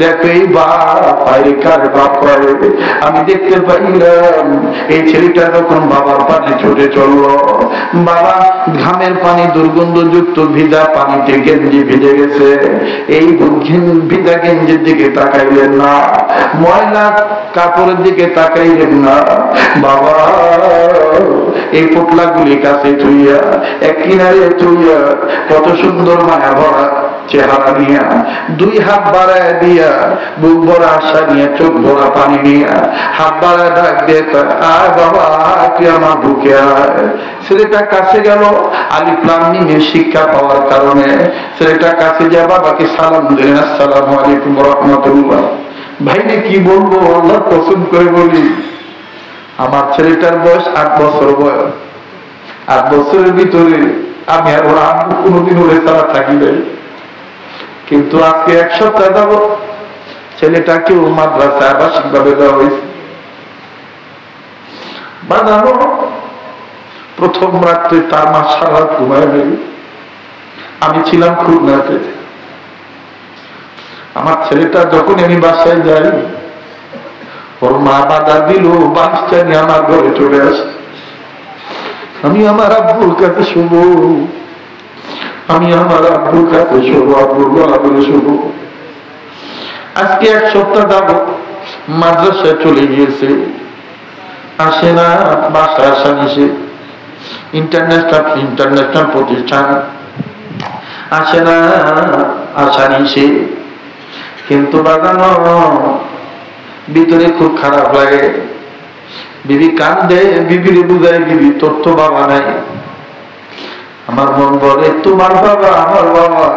দেখো এই বাপ কার বাপ করে। আমি দেখতে পাইলাম এই ছেলেটা যখন বাবার পানি ছুটে চললো, বাবা ঘামের পানি দুর্গন্ধযুক্ত ভিজা পানিতে গেঞ্জি ভিজে গেছে, এই ভিজা গেঞ্জির দিকে তাকাইলেন না, ময়লা কাপড়ের দিকে তাকাইলেন না, বাবা এই পোটলা গুলি কাছে থুইয়া এক কিনারে থুইয়া কত সুন্দর মায়া ভরা চেহারা নিয়া, 2 হাত বাড়ায় দিয়া, বুক ভরা আশা নিয়ে, চোখ ভরা পানি নিয়ে হাত বাড়ায় ডাক দিয়ে আয় বাবা তুই আমার বুকে আয়। ছেলেটা কাছে গেল, আলিফ লাম মিমের শিক্ষা পাওয়ার কারণে ছেলেটা কাছে যা বাবাকে সালাম দিলেন, আসসালামু আলাইকুম ওয়া রাহমাতুল্লাহ। ভাইরে কি বলবো, আল্লাহ কসম করে বলি, আমার ছেলেটার বয়স 8 বছর বয়স, 8 বছরের ভিতরে আমি আর ওর আব্বু কোনোদিন ওরে ছাড়া থাকি নাই, কিন্তু আজকে 1 সপ্তাহ যাব ছেলেটাকেও মাদ্রাসা আবাসিক ভাবে দেওয়া হয়েছে। বাঁধানো প্রথম রাত্রে তার মা সারা ঘুমায় নেই, আমি ছিলাম খুলনাতে। আমার ছেলেটা যখন আমি বাসায় যাই, ওর মা বাধা দিল, বাচ্চা নিয়ে আমার ঘরে চলে আসে। আমি আমার আব্বুর কাছে শুবো, আমি আমার আব্বুর কাছে শুবো, আব্বুর গলা বলে শুবো। আজকে 1 সপ্তাহ যাব, মাদ্রাসায় চলে গিয়েছে, আসে না, বাসায় আসা নিষেধ, ইন্টারন্যাশনাল প্রতিষ্ঠান, আসে না, আসা নিষেধ। কিন্তু বাজানো ভিতরে খুব খারাপ লাগে। বিবি কান্দে, বিবির বুঝায়, বিবি তোর তো বাবা নাই। আমার মন বলে তোমার বাবা আমার বাবা,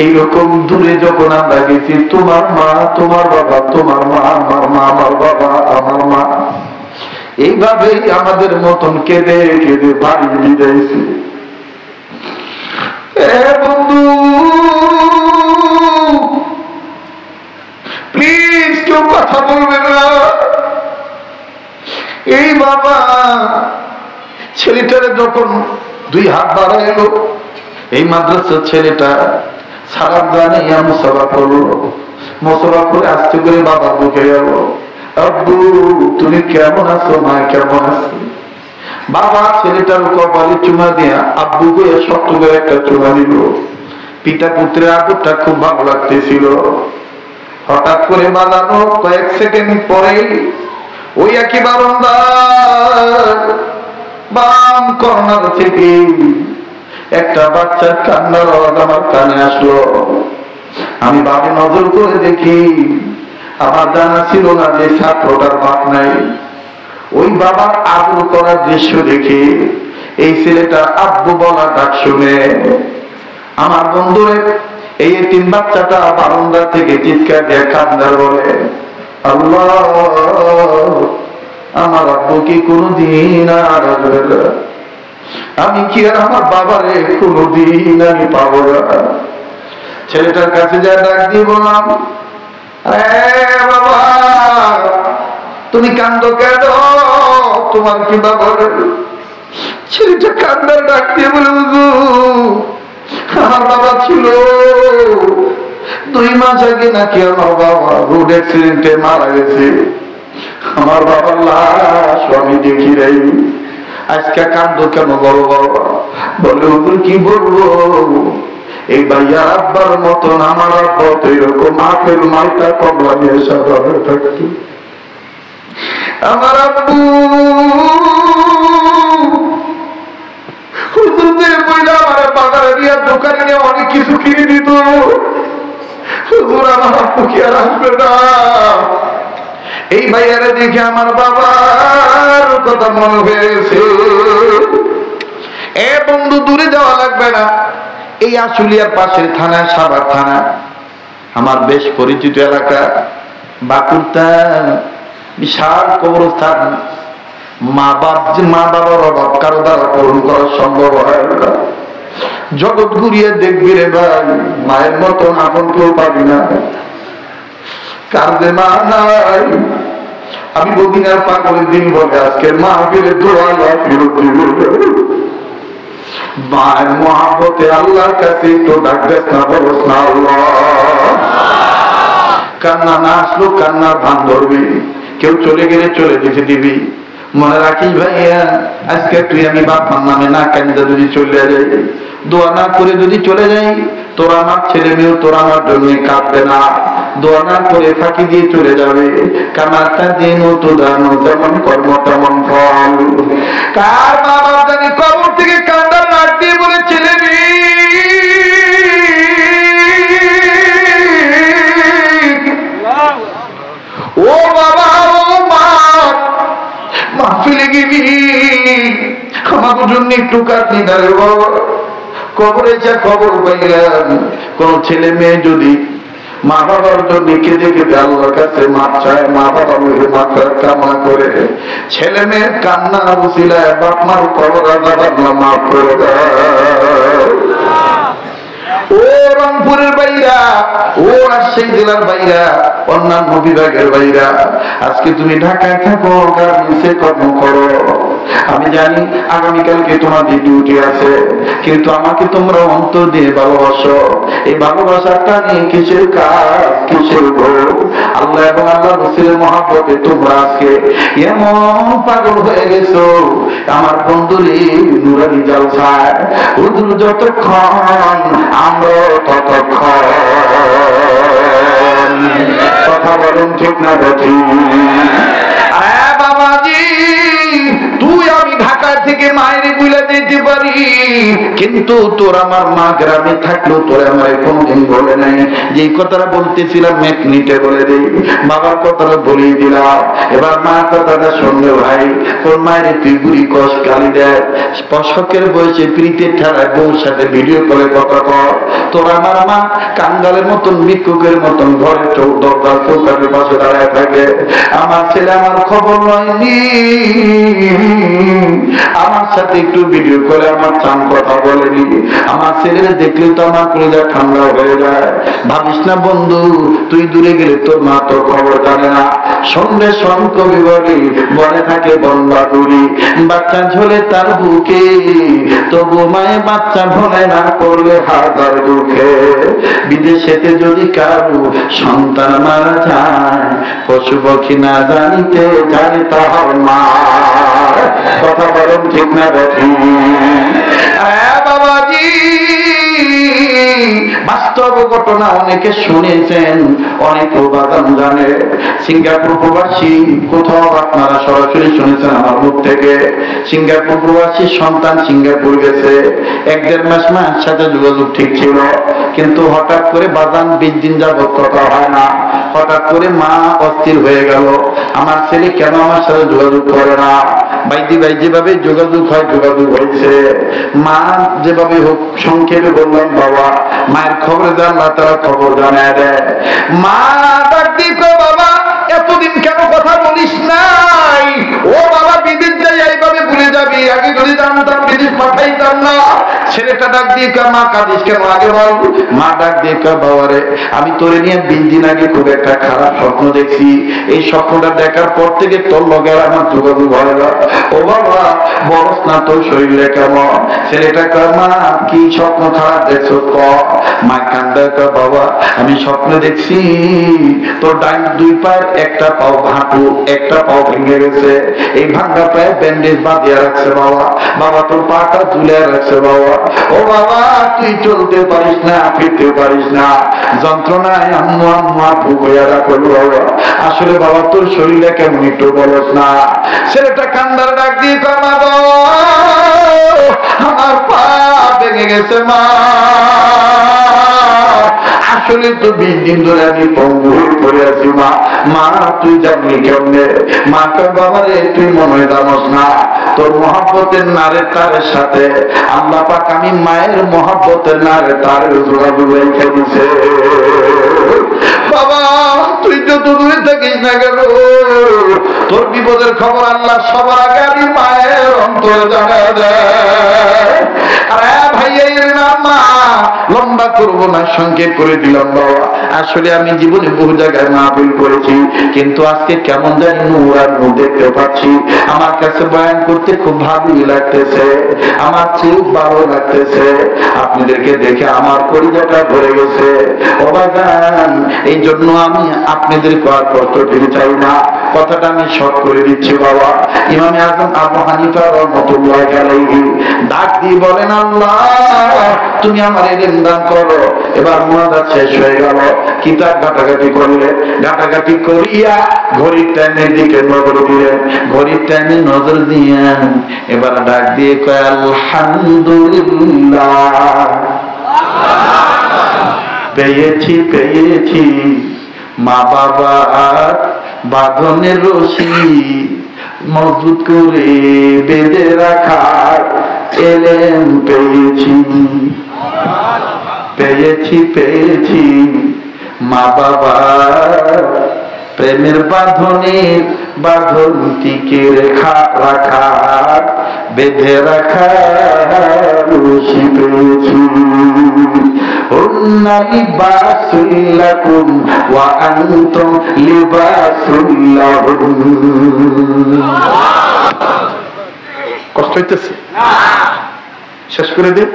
এইরকম দূরে যখন আমরা গেছি, তোমার মা তোমার বাবা, তোমার মা আমার মা, আমার বাবা আমার মা, এইভাবেই আমাদের মতন কেঁদে কেঁদে বাড়ি বিদাইছে। বন্ধু প্লিজ কেউ কথা বলবে না। এই বাবা ছেলেটারে যখন 2 হাত বাড়াইলো, এই মাদ্রাসার ছেলেটা সালাম জানাইয়া মুসাফা করলো। মুসাফা করে আস্তে করে বাবার বুকে গেল, আব্বু তুমি কেমন আছো, মা কেমন আছো? বাবা ছেলেটার কপালে চুমা দিয়া আব্বুকে শক্ত করে একটা চুমা দিল। পিতা পুত্রের আদরটা খুব ভালো লাগতেছিল। হঠাৎ করে বাজানো কয়েক সেকেন্ড পরেই ওই একই বারান্দার বাম কর্নার থেকে একটা বাচ্চার কান্নার আওয়াজ আমার কানে আসলো। আমি বাড়ি নজর করে দেখি, আমার জানা ছিল না যে ছাত্রটার বাপ নাই। ওই বাবার আদর করার দৃশ্য দেখি এই ছেলেটা আব্বু বলা ডাক শুনে আমার বন্ধুরে এই 3 বাচ্চাটা বারান্দা থেকে চিৎকার দিয়ে কান্দার বলে, আল্লাহ আমার আব্বু কি কোনদিন আর আসবে না? আমি কি আর আমার বাবারে কোনদিন আমি পাবো না? ছেলেটার কাছে যা ডাক দিয়ে বললাম, বাবা তুমি কান্দো কেন, তোমার কি বাবা? ছেলেটা কান্দার ডাক দিয়ে বলে, আমার বাবা ছিল 2 মাস আগে নাকি আমার বাবা রোড অ্যাক্সিডেন্টে মারা গেছে। আমার বাবার লাশ আমি দেখি নাই। আজকে কান্দো কেন বলো বাবা? বলে হুজুর কি বলবো, এই ভাইয়া আব্বার মতন আমার আব্বা তো এরকম আপেল মালটা কমলা নিয়ে সাধারণ থাকতো। আমার আব্বু হুজুরদের বইলা আমার বাজারে দিয়া দোকানে নিয়ে অনেক কিছু কিনে দিত। হুজুর আমার আব্বু কি আর আসবে না? এই ভাইয়ারে দেখে আমার বাবার কথা মনে হয়েছে। এ বন্ধু দূরে যাওয়া লাগবে না, এই আশুলিয়ার পাশের থানা সাভার থানা, আমার বেশ পরিচিত এলাকা বাকুরতা, বিশাল কবরস্থান। মা বাবার অভাব কারো দ্বারা পূরণ করা সম্ভব হয় না। জগৎ ঘুরিয়ে দেখবি রে ভাই, মায়ের মতন আপন কেউ পাবি না। কার যে মা নাই, আমি বদিনার পাগলের দিন বলে আজকে মা ফিরে দোয়ালা ফিরত দিবে। মায়ের মহাব্বতে আল্লাহর কাছে একটু ডাক দেস না, বলস না আল্লাহ। কান্না না আসলো কান্নার ভান ধরবি, কেউ চলে গেলে চলে যেতে দিবি। মনে রাখিস ভাইয়া, আজকে তুই আমি বাপমার নামে না কান্দা যদি চলে যাই, দোয়া না করে যদি চলে যাই, তোরা আমার ছেলে মেয়েও তোরা আমার জন্য কাঁদবে না। দোয়া না করে ফাঁকি দিয়ে চলে যাবে। কামারটা দিন তো দানো, যেমন কর্ম তেমন ফল। কার বাবা জানি কবর থেকে কান্দার লাট দিয়ে বলে, ছেলে ও বাবা ও মা, মাহফিলে গেলি আমার জন্য একটু কাঁদনি না রে বাবা। কবরে যা খবর পাইলাম, কোন ছেলে মেয়ে যদি মা বাবার জন্য কেঁদে কেঁদে আল্লাহর কাছে মাপ চায়, মা বাবা মেয়ে মাথার কামনা করে, ছেলে মেয়ের কান্না উসিলায় বাপ মার কবর আল্লাহ মাফ করে দেয়। ও রংপুরের বাইরা, ও রাজশাহী জেলার বাইরা, অন্যান্য বিভাগের বাইরা, আজকে তুমি ঢাকায় থাকো, গার্মেন্টসে কর্ম করো। আমি জানি আগামীকালকে তোমাদের ডিউটি আছে, কিন্তু আমাকে তোমরা অন্তর দিয়ে ভালোবাসো। এই ভালোবাসাটা নিয়ে কিসের কাজ, কিসের ভোগ? আল্লাহ এবং আল্লাহ রাসূলের মহব্বতে তোমরা আজকে এমন পাগল হয়ে গেছো। আমার বন্ধুরে নুরানি জলসায় হুজুর যতক্ষণ আমরা ততক্ষণ। কথা বলুন ঠিক না ঠিক? বাবাজি তুই আমি ঢাকা থেকে মায়ের বুঝলে দিতে পারি, কিন্তু তোর আমার মা গ্রামে থাকলেও তোর আমার কোনদিন বলে নাই। যে কথাটা বলতেছিলাম 1 মিনিটে বলে দিই, বাবার কথাটা বলেই দিলাম। এবার মা কথাটা শুনলে ভাই, তোর মায়ের তুই বুড়ি কষ গালি দেয়, শখের বয়সে প্রীতির ঠেলায় বউর সাথে ভিডিও করে কথা কর। তোর আমার মা কাঙ্গালের মতন ভিক্ষুকের মতন ঘরে দরজার চৌকাঠের পাশে দাঁড়ায় থাকে। আমার ছেলে আমার খবর নয়নি, আমার সাথে একটু ভিডিও করে আমার চান কথা বলেনি। আমার ছেলেরা দেখলে তো আমার কলিজা ঠান্ডা হয়ে যায়। ভাবিস না বন্ধু, তুই দূরে গেলে তোর মা তোর খবর জানে না। সন্ধ্যে সন কবি বলে থাকে বনবাদুরি, বাচ্চা ঝোলে তার বুকে, তবু মায়ে বাচ্চা ভোলে না করলে হাজার দুঃখে। বিদেশেতে যদি কারু সন্তান মারা যায়, পশু পক্ষী না জানিতে জানে তাহার মা। কথা বলেন ঠিক না বেঠি? বাবাজি, বাস্তব ঘটনা অনেকে শুনেছেন, অনেক বাদাম জানে। সিঙ্গাপুর প্রবাসী কোথাও আপনারা সরাসরি শুনেছেন আমার মুখ থেকে। সিঙ্গাপুর প্রবাসী সন্তান সিঙ্গাপুর গেছে, 1-1.5 মাস মায়ের সাথে যোগাযোগ ঠিক ছিল, কিন্তু হঠাৎ করে বাদাম 20 দিন যাবত কথা হয় না। হঠাৎ করে মা অস্থির হয়ে গেল, আমার ছেলে কেন আমার সাথে যোগাযোগ করে না। বাইদি ভাই যেভাবে যোগাযোগ হয় যোগাযোগ হয়েছে। মা যেভাবে হোক সংক্ষেপে বললাম, বাবা মায়ের খবর জানলা তারা খবর জানায় দেয়। মা ডাক দিয়ে কয়, বাবা এতদিন কেন কথা বলিস নাই? ও বাবা বিদেশ যাই এইভাবে ভুলে যাবি, আগে যদি জানতাম বিদেশ পাঠাইতাম না। ছেলেটা ডাক দিয়ে কয়, মা কাঁদিস কেন আগে বল। মা ডাক দিয়ে কয়, বাবা রে আমি তোরে নিয়ে 20 দিন আগে খুব একটা খারাপ স্বপ্ন দেখছি। এই স্বপ্নটা দেখার পর থেকে তোর লগে আমার যোগাযোগ হয় না। ও বাবা বলস না তোর শরীরে কেমন? ছেলেটা কয়, মা কি স্বপ্ন খারাপ দেখছো ক? মা কান্দা কয়, বাবা আমি স্বপ্ন দেখছি তোর ডান 2 পায়ের একটা পাও হাঁটু, একটা পাও ভেঙে গেছে। এই ভাঙা পায়ে ব্যান্ডেজ বাঁধিয়ে রাখছে বাবা। বাবা তোর পাটা ঝুলে রাখছে বাবা। ও বাবা তুই চলতে পারিস না, ফিরতে পারিস না, যন্ত্রণায় আম্মু আম্মা ভুক হয়ে রাখো বাবা। আসলে বাবা তোর শরীরে কেমন একটু বলস না। ছেলেটা কান্দার ডাক দিয়ে কয়, মা গো আমার পা ভেঙে গেছে মা। আসলে তো 20 দিন ধরে আমি পঙ্গু হয়ে পড়ে আছি মা। মা তুই জানলি কেমনে? মা কয়, বাবা রে তুই মনে হয় জানোস না, তোর মহব্বতের নারের তারের সাথে আল্লাহ পাক আমি মায়ের মহব্বতের নারের তারের যোগাযোগ রেখে দিছে। বাবা তুই যত দূরে থাকিস না কেন, তোর বিপদের খবর আল্লাহ সবার আগে আমি মায়ের অন্তর জানা যায়। আরে ভাই মা লম্বা করবো না, সংক্ষেপ করে দিলাম বাবা। আসলে আমি জীবনে বহু জায়গায় মাহফিল করেছি, কিন্তু আজকে কেমন জানি নূর আর নূর দেখতে পাচ্ছি। আমার কাছে বয়ান করতে খুব ভালোই লাগতেছে, আমার খুব ভালো লাগতেছে। আপনাদেরকে দেখে আমার কলিজাটা ভরে গেছে। ও বাজান এই জন্য আমি আপনাদেরকে আর কষ্ট দিতে চাই না, কথাটা আমি শর্ট করে দিচ্ছি বাবা। ইমামে আজম আবু হানিফা রাহমাতুল্লাহি আলাইহি ডাক দিয়ে বলেন, আল্লাহ তুমি আমার ইলম দান করো। এবার মুনাজাত শেষ হয়ে গেল, কিতাব ঘাটাঘাটি করলে, ঘাটাঘাটি করিয়া ঘড়ির টাইমের দিকে নজর দিলেন। ঘড়ির টাইমে নজর দিয়ে এবার ডাক দিয়ে কয়, আলহামদুলিল্লাহ পেয়েছি পেয়েছি মা বাবার বাঁধনের রশি মজবুত করে বেঁধে রাখার এলেম পেয়েছি। পেয়েছি পেয়েছি মা বাবার প্রেমের বাঁধনের বাঁধন টিকে রাখার বেঁধে রাখার রশি পেয়েছি। হুন্না লিবাসুল লাকুম ওয়া আনতুম লিবাসুল লাহুম। কষ্ট হইতেছে? শেষ করে দিন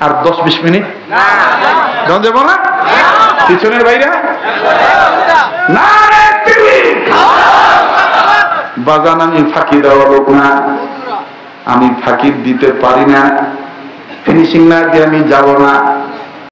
আর 10-20 মিনিট গান যাবো না? পিছনের বাইরে না বাজান আমি ফাঁকি দেওয়া লোক না, আমি ফাঁকি দিতে পারি না, ফিনিশিং না দিয়ে আমি যাব না।